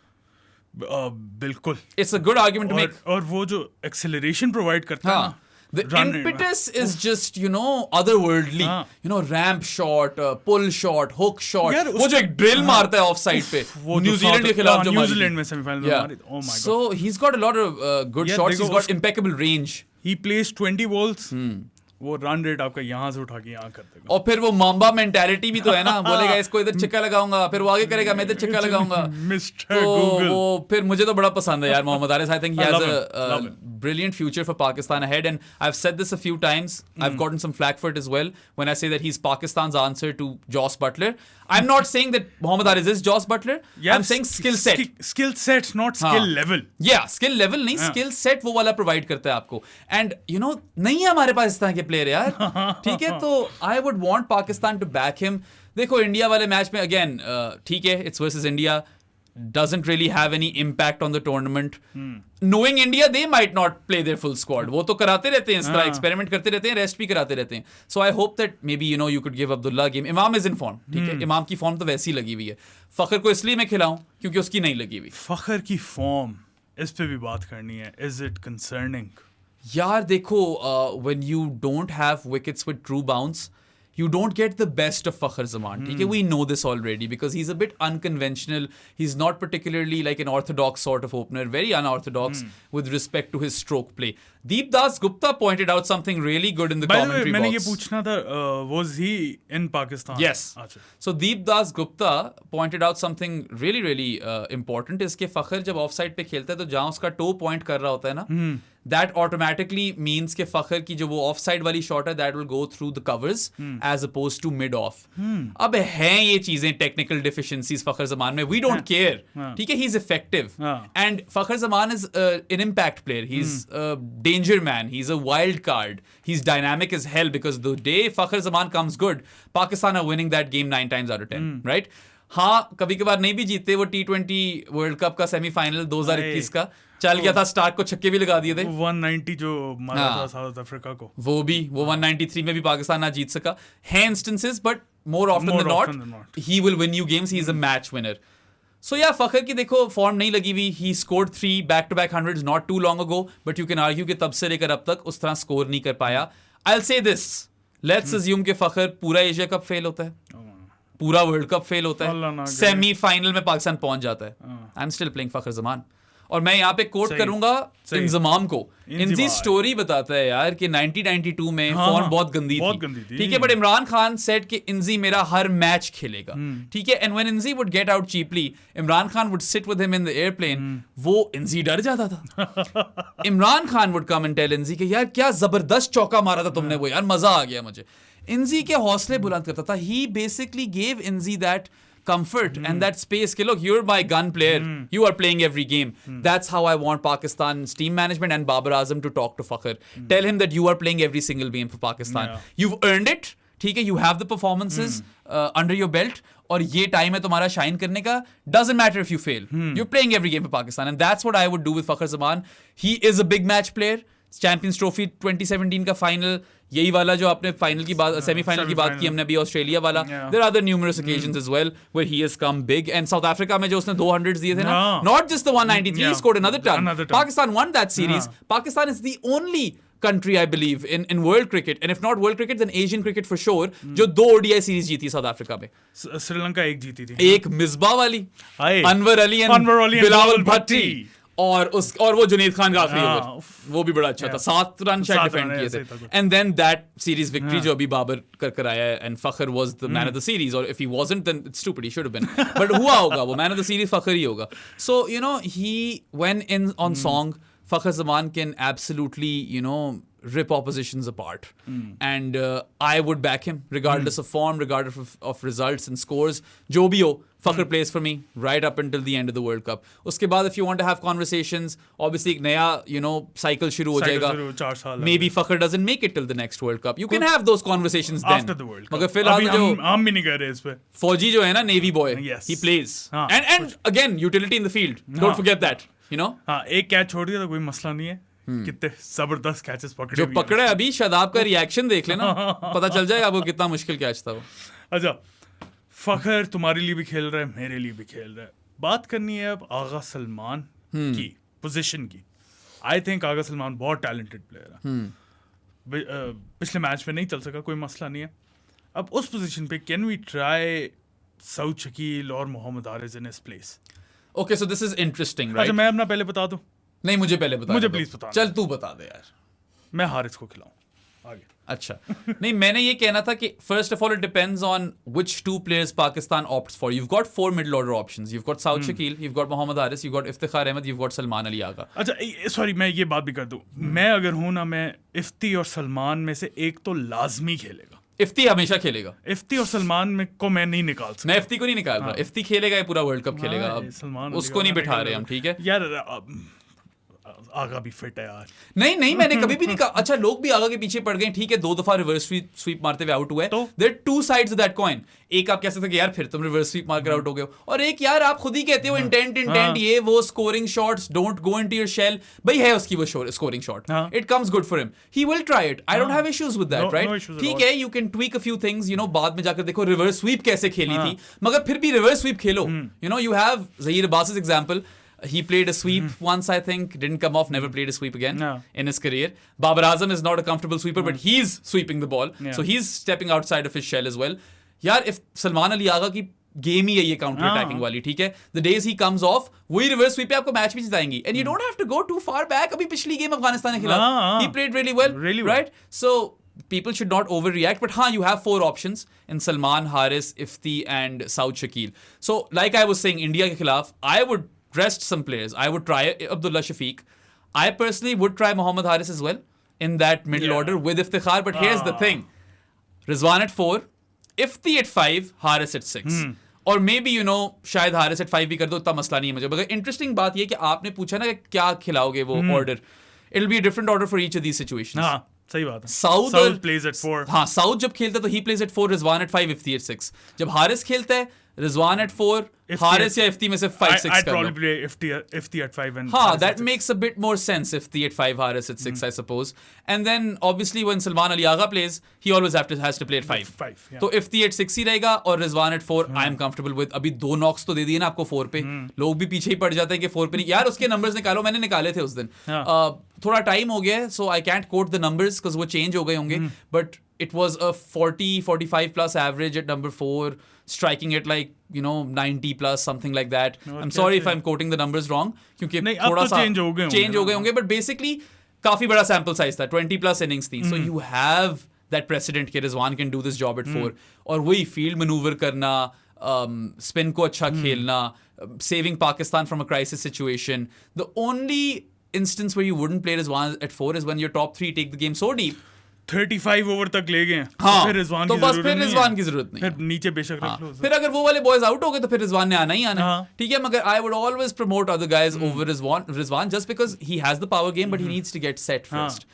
बिल्कुल. It's a good argument to make. और वो जो acceleration provide करता है ना, the impetus is just otherworldly. Ramp shot, pull shot, hook shot. वो जो एक ड्रिल मारता है ऑफ साइड पे न्यूजीलैंड के खिलाफ, जो न्यूजीलैंड में सेमीफाइनल में मारी. Oh my god. So he's got a lot of good shots. He's got impeccable range. He plays 20 balls. वो रन रेट आपका यहाँ से उठा के यहाँ कर देगा। और फिर वो माम्बा मेंटालिटी भी तो है ना, बोलेगा इसको इधर छक्का लगाऊंगा, फिर वो आगे करेगा मैं इधर छक्का लगाऊंगा। मिस्टर तो गूगल। वो फिर मुझे तो बड़ा पसंद है यार Mohammad Haris. I think he has a brilliant future for Pakistan ahead, and I've said this a few times. I've gotten some flack for it as well when I say that he's Pakistan's answer to Joss Butler. I'm not saying that Mohammad Haris is Joss Butler. I'm saying skill set. Skill set, not skill level. Yeah, skill level नहीं, skill set वो वाला provide करता है आपको। And you know नहीं है हमारे पास इस तरह के प्लेयर यार, ठीक है? तो I would want Pakistan to back him. देखो इंडिया वाले मैच में अगेन ठीक है, it's versus India, doesn't really have any impact on the tournament. Knowing India, they might not play their full squad. वो तो कराते रहते हैं इस तरह, एक्सपेरिमेंट करते रहते हैं, रेस्ट भी कराते रहते हैं. So I hope that maybe you know you could give Abdullah a game. इमाम is in form, ठीक है? इमाम की फॉर्म तो वैसी ही लगी हुई है. फखर को इसलिए मैं खिलाऊं क्योंकि उसकी नहीं लगी हुई. फखर की फॉर्म, इस पे भी बात करनी है. Is it concerning? यार देखो, when you don't have wickets with true bounce, you don't get the best of Fakhar Zaman. Okay? We know this already because he's a bit unconventional. He's not particularly like an orthodox sort of opener, very unorthodox with respect to his stroke play. Deep Das Gupta pointed out something really good in the commentary box. मैंने ये पूछना था, was he in Pakistan? Yes. So Deep Das Gupta pointed out something really, really important. इसके फखर जब offside पे खेलता है तो जहाँ उसका टो पॉइंट कर रहा होता है ना, that automatically means कि फखर की जो वो ऑफसाइड वाली शॉट है that will go through the covers as opposed to mid off. अब हैं ये चीजें टेक्निकल डिफिशिएंसीज फखर जमान में, we don't care. ठीक है, he's effective and Fakhar Zaman is an impact player. He's a danger man. He's a wild card. He's dynamic as hell because the day Fakhar Zaman comes good, Pakistan are winning that game 9 times out of 10, right? हाँ, कभी कभार नहीं भी जीतते. वो T20 world cup का semifinal 2021 का चल गया था, स्टार्क को छक्के भी लगा दिए थे. 190 जो मारा था साउथ अफ्रीका को, वो 193 में भी पाकिस्तान ना जीत सका. है instances, but more often than not he will win you games. He is a match winner. So yeah Fakhar की देखो फॉर्म नहीं लगी हुई. He scored 3 back to back hundreds not too long ago, but you can argue कि तब से लेकर अब तक उस तरह स्कोर नहीं कर पाया. I will say this, let's assume कि फखर पूरा एशिया कप फेल होता है, पूरा वर्ल्ड कप फेल होता है, सेमीफाइनल में पाकिस्तान पहुंच जाता है. आई एम स्टिल प्लेइंग फखर जमान. और मैं यहाँ पे कोट करूंगा इंजमाम को. इंजी स्टोरी बताता है यार कि 1992 में फॉर्म बहुत गंदी थी, ठीक है, बट इमरान खान सेड कि इंजी मेरा हर मैच खेलेगा, ठीक है. And when Inzi would get out cheaply, Imran Khan would sit with him in the airplane. वो इंजी डर जाता था. Imran Khan would come and tell Inzi कि यार क्या जबरदस्त चौका मारा था तुमने, वो यार मजा आ गया मुझे. इंजी के हौसले बुलंद करता था. He basically gave Inzi that comfort and that space. Look, you're my gun player. You are playing every game. That's how I want Pakistan's team management and Babar Azam to talk to Fakhar. Tell him that you are playing every single game for Pakistan. You've earned it. ठीक है, you have the performances under your belt. और ये time है तुम्हारा shine करने का. Doesn't matter if you fail. You're playing every game for Pakistan, and that's what I would do with Fakhar Zaman. He is a big match player. Champions trophy 2017 का final, यही वाला जो आपने final की बात, semifinal की बात की हमने अभी, ऑस्ट्रेलिया वाला. There are other numerous occasions as well where he has come big. And South Africa में जो उसने 200 दिए थे ना, not just the 193, he scored another ton. Pakistan won that series. Pakistan is the only country I believe in world cricket, and if not world cricket then Asian cricket for sure, जो 2 ODI series जीती south Africa में. श्रीलंका एक जीती थी, एक मिसबा वाली, Anwar Ali and Bilawal भट्टी, और वो जुनेद खान का आखिरी ओवर, वो भी बड़ा अच्छा था. 7 रन शायद डिफेंड किए थे. And then that series victory जो अभी बाबर कर आया है, and Fakhar was the man of the series. और if he wasn't then it's stupid, he should have been, but हुआ होगा वो man of the series Fakhar ही होगा. So you know he when in on song, Fakhar Zaman can absolutely, you know, rip oppositions apart. And I would back him regardless of form, regardless of results and scores. Jo bhi ho, Fakhar plays for me right up until the end of the World Cup. Uske baad if you want to have conversations, obviously ek naya, you know, cycle shuru ho jayega. 4 साल maybe Fakhar doesn't make it till the next World Cup. You can have those conversations then. After the World Cup. मगर फिलहाल जो हम भी नहीं कर रहे इस पे. फौजी जो है ना, Navy boy, he plays. And again, utility in the field. Don't forget that. You know? हाँ, एक कैच छोड़ दिया तो कोई मसला नहीं है. कितने जबरदस्त कैचेस पकड़े, जो पकड़े अभी शादाब का रिएक्शन देख लेना, पता चल जाएगा आपको कितना मुश्किल कैच था वो. अच्छा, फखर तुम्हारे लिए भी खेल रहा है, मेरे लिए भी खेल रहा है. बात करनी है अब आगा सलमान की पोजीशन की. आई थिंक आगा सलमान बहुत टैलेंटेड प्लेयर है. पिछले मैच में नहीं चल सका, कोई मसला नहीं है. अब उस पोजीशन पे can we try Saud Shakeel और Mohammad Haris in his place? Okay, so this is interesting, right? अच्छा, मैं अपना पहले बता दूं? नहीं, मुझे पहले बता. मुझे प्लीज बता. चल तू बता दे यार. मैं हारिस को खिलाऊं आगे. अच्छा नहीं, मैंने ये कहना था कि first of all it depends on which two players Pakistan opts for. You've got 4 middle order options. You've got Saud Shakil, you've got Mohammad Haris, you've got Iftikhar Ahmed, you've got Salman Ali Agha. अच्छा sorry, मैं ये बात भी कर दूं, मैं अगर हूं ना, मैं इफ्ती और सलमान में से एक तो लाजमी खेलेगा. इफ्ती हमेशा खेलेगा. इफ्ती और सलमान में को मैं नहीं निकाल सकता. मैं इफ्ती को नहीं निकाल रहा. इफ्ती खेलेगा, ये पूरा वर्ल्ड कप खेलेगा. अब उसको नहीं बिठा रहे हम, ठीक है यार. आगा भी फिट है यार. नहीं मैंने कभी भी नहीं कहा. अच्छा, लोग भी आगा के पीछे पड़ गए, ठीक है, 2 दफा रिवर्स स्वीप मारते हुए आउट हुए. तो there 2 sides of that coin. एक आप कह सकते हो कि यार फिर तुम रिवर्स स्वीप मारकर आउट हो गए हो, और एक यार आप खुद ही कहते हो इंटेंट ये वो scoring shots, don't go into your shell. भाई है उसकी वो scoring shot, it comes good for him, he will try it. I don't have issues with that, right? ठीक है, you can tweak a few things, you know, बाद में जाकर देखो रिवर्स स्वीप कैसे खेली थी, मगर फिर भी reverse sweep Khelo. You know, you have Zaheer Abbas's example. He played a sweep once, I think, didn't come off, never played a sweep again in his career. Babar Azam is not a comfortable sweeper, but he's sweeping the ball. So he's stepping outside of his shell as well. यार, if Salman Ali Agha की game ही है ये counter attacking वाली, ठीक है, the days he comes off वही reverse sweep पे आपको मैच भी जिताएंगी. And you don't have to go too far back. अभी पिछली गेम अफगानिस्तान के खिलाफ he played really well, right? So people should not overreact, but you have 4 options in Salman, Haris, Ifti and Saud Shakil. So like I was saying, India के खिलाफ I would rest some players. I would try Abdullah Shafiq. I personally would try Mohammad Haris as well in that middle order with Iftikhar. But here's the thing. Rizwan at 4, Ifti at 5, Haris at 6. और maybe, you know, शायद Haris at 5 भी कर दो, इतना मसला नहीं है मुझे. मगर interesting बात ये कि आपने पूछा ना कि क्या खिलाओगे वो order. It'll be a different order for each of these situations. हाँ, सही बात है. Saud plays at 4. हाँ, Saud जब खेलता है तो he plays at 4, Rizwan at 5, Ifti at 6. जब Haris खेलता है, Rizwan at 4, Haris या Ifti में से 5-6 I'd कर लो. probably play Ifti at 5 and हाँ, Haris that at 6. makes a bit more sense. Ifti at 5, Haris at 6, I suppose. And then obviously when Salman Ali Agha plays, he always has to play at 5. 5, yeah. तो Ifti at 6 ही रहेगा और Rizwan at 4 I am comfortable with. अभी 2 knocks तो दे दिए ना आपको 4 पे. लोग भी पीछे ही पड़ जाते हैं कि 4 पे नहीं. यार उसके numbers निकालो, मैंने निकाले थे उस दिन. थोड़ा टाइम हो गया है, so I can't quote the numbers because वो change हो गए होंगे. But it was a 40-45 plus average at number 4, striking at like, you know, 90 plus, something like that. I'm sorry if I'm quoting the numbers wrong, क्योंकि थोड़ा सा change हो गए होंगे, but basically काफी बड़ा sample size था, 20 plus innings थी. So you have that precedent कि Rizwan can do this job at 4. और वही field maneuver करना, spin को अच्छा खेलना, saving Pakistan from a crisis situation. The only instance where you wouldn't play Rizwan at 4 is when your top 3 take the game so deep. 35 over तक ले गए. हाँ, फिर रिजवान तो बस फिर रिजवान की जरूरत नहीं. फिर नीचे बेशक रख लो. फिर अगर वो वाले बॉयज आउट हो गए तो फिर रिजवान ने आना ही आना. ठीक है, मगर I would always promote other guys over Rizwan just because he has the power game but he needs to get set first.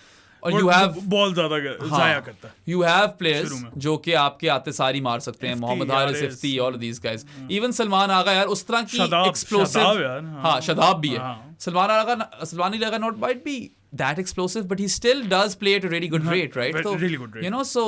और यू हैव बॉल ज्यादा जाया करता है. यू हैव प्लेयर्स जो कि आपके आते सारी मार सकते हैं. Mohammad Haris, Ifti, all of these guys. Even Salman Agha यार उस तरह की एक्सप्लोसिव. हाँ, शदाब भी है. Salman Agha not might be that explosive, but he still does play at a really good rate, right? So, really good rate. You know, so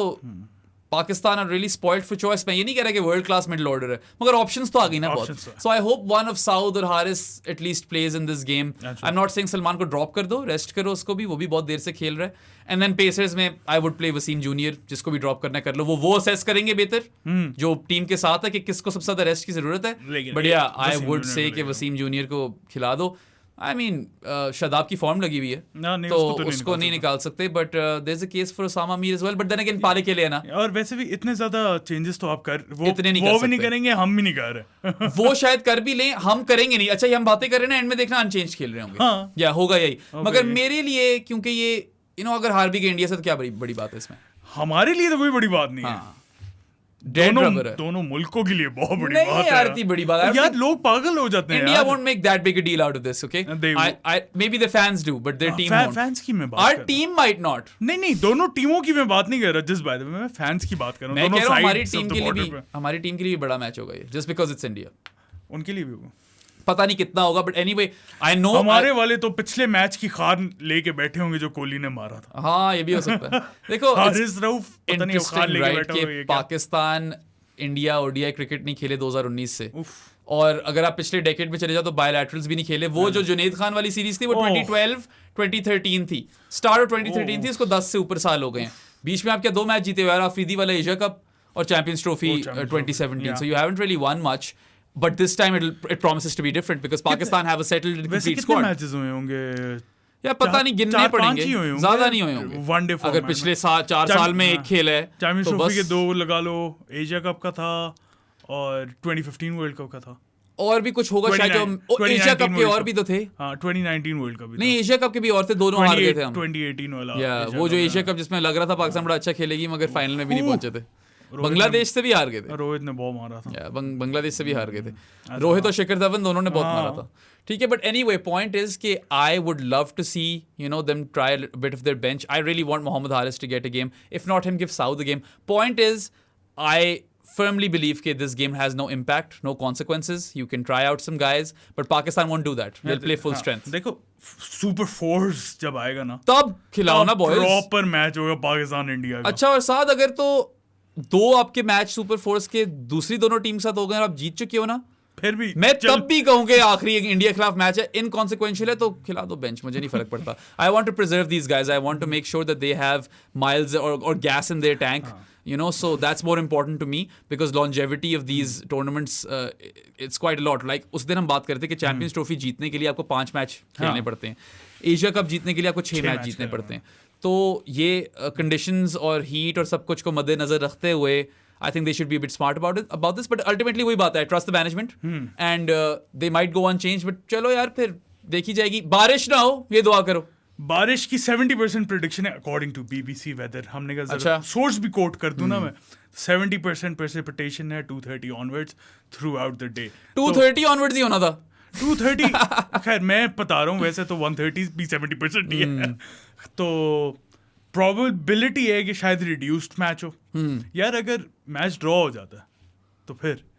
Pakistan are really spoiled for choice. मैं ये नहीं कह रहा कि world class middle order है, मगर options तो आ गई ना बहुत. So I hope one of Saud or Haris at least plays in this game. I'm not saying Salman को drop कर दो, rest करो उसको भी, वो भी बहुत देर से खेल रहा है. And then Pacers में I would play Wasim Junior, जिसको भी drop करना कर लो. वो assess करेंगे बेहतर, जो टीम के साथ है कि किसको सबसे ज्यादा rest की जरूरत है. But yeah, I would say कि Wasim Junior को खिला दो. I mean, शादाब की फॉर्म लगी हुई है, तो उसको नहीं निकाल सकते. But there is a case for Usama Mir as well, but then again पाले के लिए ना. और वैसे भी इतने ज्यादा चेंजेस तो आप कर वो भी नहीं करेंगे, हम भी नहीं कर रहे. वो शायद कर भी लें, हम करेंगे नहीं. अच्छा, ये हम बातें कर रहे हैं ना, एंड में देखना अनचेंज खेल रहे होंगे, या होगा यही. मगर मेरे लिए, क्योंकि ये यू नो अगर हार भी गए इंडिया से तो क्या बड़ी बात है इसमें. हमारे लिए तो कोई बड़ी बात नहीं है. दोनों मुल्कों के लिए बहुत बड़ी बात है. यार इतनी बड़ी बात है यार, लोग पागल हो जाते हैं. India won't make that big a deal out of this, okay? Maybe the fans do, but their team won't. Fans की मैं बात Our team might not. नहीं, दोनों टीमों की मैं बात नहीं कर रहा. जिस बात में मैं फैंस की बात कर रहा हूँ. मैं कह रहा हूँ हमारी टीम के लिए भी बड़ा मैच होगा ये, just because it's India. उनके लिए भी होगा, पता नहीं कितना होगा, बट एनीवे आई नो. हमारे वाले तो पिछले मैच की खार लेके बैठे होंगे जो कोहली ने मारा था. हाँ, ये भी हो सकता है. देखो, हारिस रऊफ पता नहीं खार लेके बैठा हुआ. पाकिस्तान इंडिया ओडीआई क्रिकेट नहीं खेले 2019 से. और अगर आप पिछले डेकेड में चले जाओ तो बायलैटरल्स भी नहीं खेले. वो जो जुनेद खान वाली सीरीज थी वो 2012 2013 थी. स्टार्ट 2013 थी, उसको 10 से ऊपर साल हो गए हैं. बीच में आप क्या 2 मैच जीते हुए, अफरीदी वाला एशिया कप और champions trophy 2017. So you haven't really one much, but this time it promises to be different because Pakistan have a settled and complete squad. Matches हुए होंगे या पता नहीं, गिनने पड़ेंगे, ज्यादा नहीं हुए होंगे वनडे अगर पिछले 4 साल में एक खेल है। चैंपियंस ट्रॉफी के 2 लगा लो, एशिया कप का था और 2015 वर्ल्ड कप का था, और भी कुछ होगा शायद जो एशिया कप के और भी तो थे। हाँ 2019 वर्ल्ड कप नहीं, एशिया कप के भी और थे, दोनों हार गए थे हम। 2018 वाला या वो जो एशिया कप जिसमें लग रहा था पाकिस्तान बड़ा अच्छा खेलेगी मगर फाइनल में भी नहीं पहुंचे थे, बांग्लादेश से भी हार गए थे, रोहित ने बहुत मारा था, बांग्लादेश से भी हार गए थे, रोहित और शिखर धवन दोनों ने बहुत मारा था। ठीक है, बट एनीवे पॉइंट इज कि I would love to see them try a bit of their bench. I really want Mohammad Haris to get a game, if not him give Saud the game. Point is I firmly believe that this game has no impact, no consequences. You can try out some guys, but Pakistan won't do that. They'll play full strength. देखो super force जब आएगा ना तब खिलाओ ना boys, proper match होगा Pakistan India का। अच्छा, और साथ अगर तो 2 आपके मैच सुपर फोर्स के दूसरी दोनों टीम साथ हो गए और आप जीत चुके हो ना, फिर भी मैं तब भी कहूंगा आखिरी इंडिया खिलाफ मैच है, इनकॉन्सिक्वेंशियल है तो खिला दो बेंच, मुझे नहीं फर्क पड़ता। I want to preserve these guys, I want to make sure that they have miles और gas in their tank, so that's more important to me because longevity of these tournaments it's quite a lot. Like उस दिन हम बात करते कि champions trophy जीतने के लिए आपको 5 मैच खेलने पड़ते हैं, एशिया कप जीतने के लिए आपको 6 मैच जीतने पड़ते हैं। तो ये कंडीशंस और हीट और सब कुछ को मद्देनजर रखते हुए I think they should be a bit smart about this, but ultimately वही बात है, trust the management and they might go unchanged, but चलो यार फिर देखी जाएगी, बारिश ना हो ये दुआ करो। बारिश की 70% प्रेडिक्शन है अकॉर्डिंग टू BBC वेदर। हमने कहा अच्छा सोर्स भी कोट कर दूं ना मैं, 70% प्रेसिपिटेशन है 2:30 onwards throughout the day. 2:30 onwards ही होना था, 2:30 खैर मैं बता रहा हूँ, वैसे तो 1:30 भी 70% ही है। तो प्रोबेबिलिटी है कि शायद रिड्यूस्ड मैच हो। यार अगर मैच ड्रॉ हो जाता है तो फिर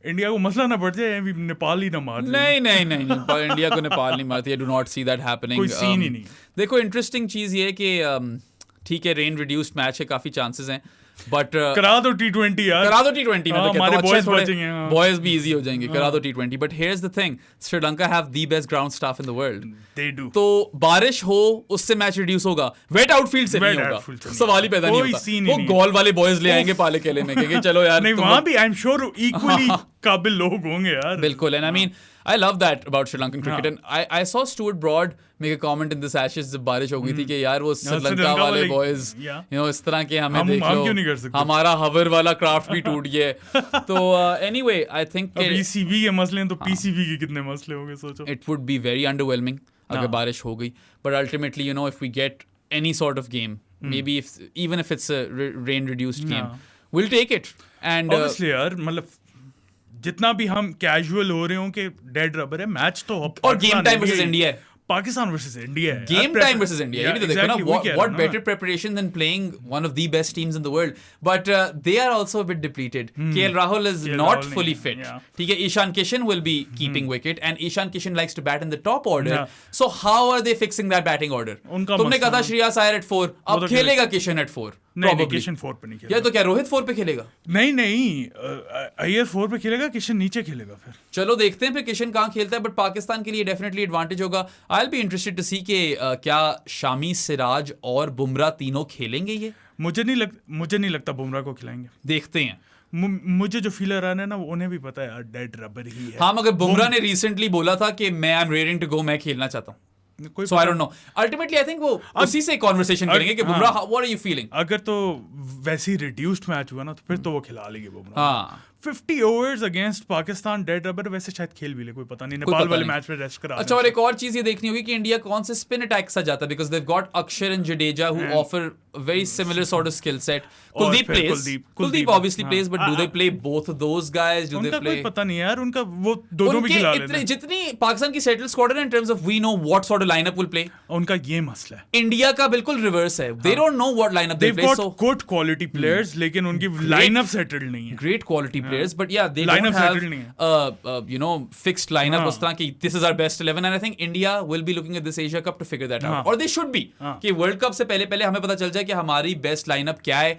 इंडिया को मसला ना पड़ जाए, अभी नेपाल ही ना मार दे। नहीं इंडिया को नेपाल नहीं मारती, I do not see that happening. कोई सीन ही नहीं। देखो इंटरेस्टिंग चीज ये है कि ठीक है रेन रिड्यूस्ड मैच है, काफी चांसेस हैं, बट करा दो T20 यार, करा दो T20 में, तो हमारे बॉयज बचेंगे, बॉयज भी इजी हो जाएंगे, करा दो T20। But here is the thing, Sri Lanka have the best ground staff in the world, they do. तो बारिश हो उससे मैच रिड्यूस होगा, वेट आउटफील्ड से नहीं होगा, सवाल ही पैदा नहीं होता। वो गोल वाले बॉयज ले आएंगे पाले केले में कि चलो यार, नहीं वहां भी आई एम श्योर इक्वली काबिल लोग होंगे यार। बिल्कुल, and I mean I love that about Sri Lankan cricket, and I saw Stuart Broad make a comment in this Ashes जब बारिश हो गई थी कि यार वो श्रीलंका वाले बॉयज इस तरह के हमें देख लो, हमारा हवर वाला क्राफ्ट भी टूट गया है। तो anyway I think PCB के मसले हैं तो PCB के कितने मसले होंगे सोचो। It would be very underwhelming अगर बारिश हो गई, but ultimately if we get any sort of game, maybe even if it's a rain reduced game, we'll take it। And obviously यार मतलब जितना भी हम कैजुअल हो रहे हो कि डेड रबर है, मैच तो और गेम टाइम वर्सेस इंडिया है, पाकिस्तान वर्सेस इंडिया है, गेम टाइम वर्सेस इंडिया। ये भी तो देखो ना, what better preparation than playing one of the best teams in the world, but they are also a bit depleted. KL Rahul is not fully fit, ठीक है। Ishan Kishan will be keeping wicket and Ishan Kishan likes to bat in the top order, so how are they fixing that batting order? तुमने कहा था Shreyas Iyer eight 4, अब खेलेगा Kishan eight 4? नहीं, किशन 4 पे नहीं खेलेगा। या तो क्या रोहित 4 पे खेलेगा? नहीं अय्यर 4 पे खेलेगा, किशन नीचे खेलेगा। फिर चलो देखते हैं फिर किशन कहाँ खेलता है, बट पाकिस्तान के लिए डेफिनेटली एडवांटेज होगा। I will be interested to see कि क्या शामी, सिराज और बुमराह तीनों खेलेंगे ये? मुझे नहीं लगता बुमराह को खिलाएंगे, देखते हैं। मुझे जो फीलर आ रहा है ना, उन्हें भी पता है यार डेड रबर ही है। हाँ, मगर बुमराह ने रिसेंटली बोला था कि मैं I am raring to go, मैं खेलना चाहता हूँ। So I don't know. Ultimately, I think वो उसी से कॉन्वर्सेशन करेंगे कि Bumrah, what are you feeling? अगर तो वैसे ही रिड्यूस्ड मैच हुआ ना तो फिर तो वो खिला लेंगे Bumrah. 50 overs against Pakistan dead rubber, वैसे शायद खेल भी ले, कोई पता नहीं। नेपाल वाले मैच में रेस्ट करा। अच्छा, और एक और चीज ये देखनी होगी कि इंडिया कौन से स्पिन अटैक से जाता है, बिकॉज़ दे हैव गॉट अक्षर and Jadeja who offer very similar sort of skill set. Kuldeep obviously plays, but do they play both of those guys? Do they play? कोई पता नहीं यार, उनका वो दोनों भी खिला लेते हैं। जितनी पाकिस्तान की सेटल स्क्वाड है in terms of we know what sort of lineup will play. उनका ये मसला है। इंडिया का बिल्कुल रिवर्स है। They don't know what lineup they play. They've got good quality players, लेकिन उनकी lineup settled नहीं है। Great quality players, but yeah, they don't have fixed lineup उस तरह की this is our best 11, and I think India will be looking at this Asia Cup to figure that out, or they should be कि World Cup से पहले हमें पता चल जाए कि हमारी बेस्ट लाइनअप क्या है।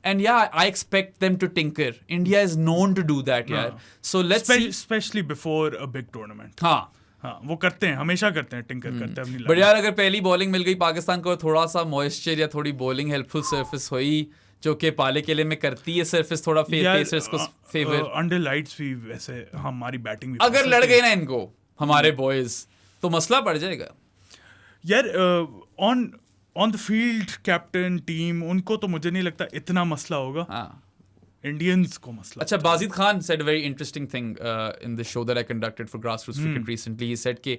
And yeah I expect them to tinker, India is known to do that यार, so let's see, specially before a big tournament. हाँ, वो करते हैं, हमेशा करते हैं, टिंकर करते हैं अपनी। बट यार अगर पहली बॉलिंग मिल गई पाकिस्तान को, थोड़ा सा मॉइस्चर या थोड़ी बॉलिंग हेल्पफुल सरफेस हुई जो कि पाले केले में करती है सरफेस, थोड़ा पेसर्स को फेवर, अंडर लाइट्स भी वैसे हमारी बैटिंग भी अगर लड़ गए ना इनको हमारे बॉयज तो मसला पड़ जाएगा यार on the field captain team उनको तो मुझे नहीं लगता इतना मसला होगा, इंडियंस को मसला। अच्छा, Wajid Khan said a very interesting thing in the show that I conducted for Grassroots Cricket recently. He said कि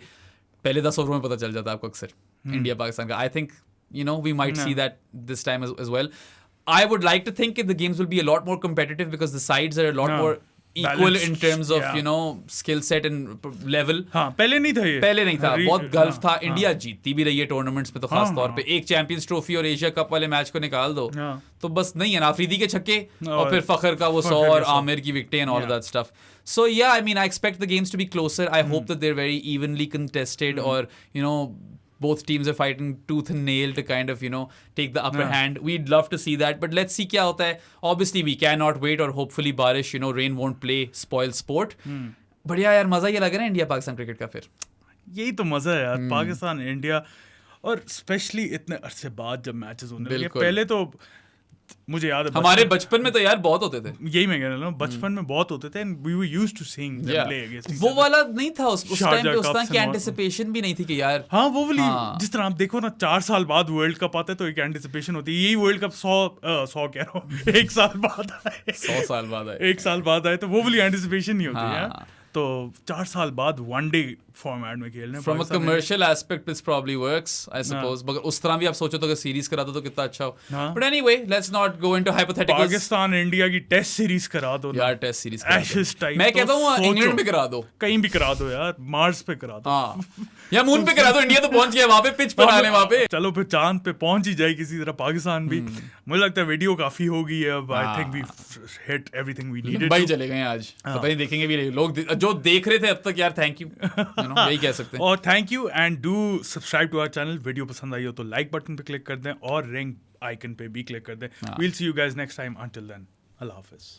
पहले 10 ओवर में पता चल जाता है आपको अक्सर इंडिया पाकिस्तान का. I think we might see that this time as well. I would like to think that the games will be a lot more competitive because the sides are a lot more equal in terms of skill set and level. हाँ, पहले नहीं था ये. पहले नहीं था, बहुत gulf था. इंडिया जीतती भी रही है टूर्नामेंट्स में तो खास तौर पे. एक चैंपियंस ट्रॉफी और एशिया कप वाले मैच को निकाल दो तो बस नहीं है ना, अफरीदी के छक्के और फिर फखर का वो 100 और आमिर की विकेटें and all that stuff. So yeah, I mean, I expect the games to be closer. I hope that they're very evenly contested, or both teams are fighting tooth and nail to kind of take the upper hand. We'd love to see that, but let's see क्या होता है. Obviously we cannot wait, or hopefully बारिश rain won't play spoil sport. बढ़िया यार, मजा ये लग रहा है इंडिया पाकिस्तान क्रिकेट का. फिर यही तो मजा है यार, पाकिस्तान इंडिया, और स्पेशली इतने अरसे बाद जब मैचेस होने लगे. पहले तो मुझे याद है हमारे बचपन में तो यार बहुत होते थे. यही मैं कह रहा हूँ, बचपन में बहुत होते थे and we were used to seeing them play against each वो other. वाला नहीं था उस टाइम पे, उस टाइम की एंटिसिपेशन भी नहीं थी कि यार. हाँ, वो वाली जिस तरह आप देखो ना, 4 साल बाद वर्ल्ड कप आता है तो एक एंटिसिपेशन होती है. यही वर्ल्ड कप 100 कह रहा हूँ 1 साल बाद आए, 100 साल बाद आए, 1 साल बाद आए, तो वो वाली एंटिसिपेशन नहीं होती है. तो 4 साल बाद वनडे फॉर्मेट में खेलने. From a commercial aspect, this probably works, I suppose. मगर उस तरह भी आप सोचो तो अगर सीरीज करा दो तो कितना अच्छा हो. But anyway, let's not go into hypotheticals. Pakistan India की टेस्ट सीरीज करा दो यार, टेस्ट सीरीज एशेस टाइप. मैं कहता हूँ इंग्लैंड पे करा दो, कहीं भी करा दो यार, मार्स पे करा दो. हाँ, या मून पे करा दो. इंडिया तो पहुंच गया वहां पे, पिच पर आने वहां पे. चलो फिर चांद पे पहुंच ही जाए किसी तरह पाकिस्तान भी. मुझे लगता है वीडियो काफी हो गई है अब. I think we hit everything we needed. भाई चले गए आज, पता नहीं देखेंगे भी नहीं लोग जो देख रहे थे अब तक. यार थैंक यू, यही कह सकते हैं. और thank you and do subscribe to our channel. Video पसंद आई हो तो लाइक बटन पे क्लिक कर दें और रिंग आइकन पे भी क्लिक कर दें. We'll see you guys next time. Until then, अल्लाह हाफिज.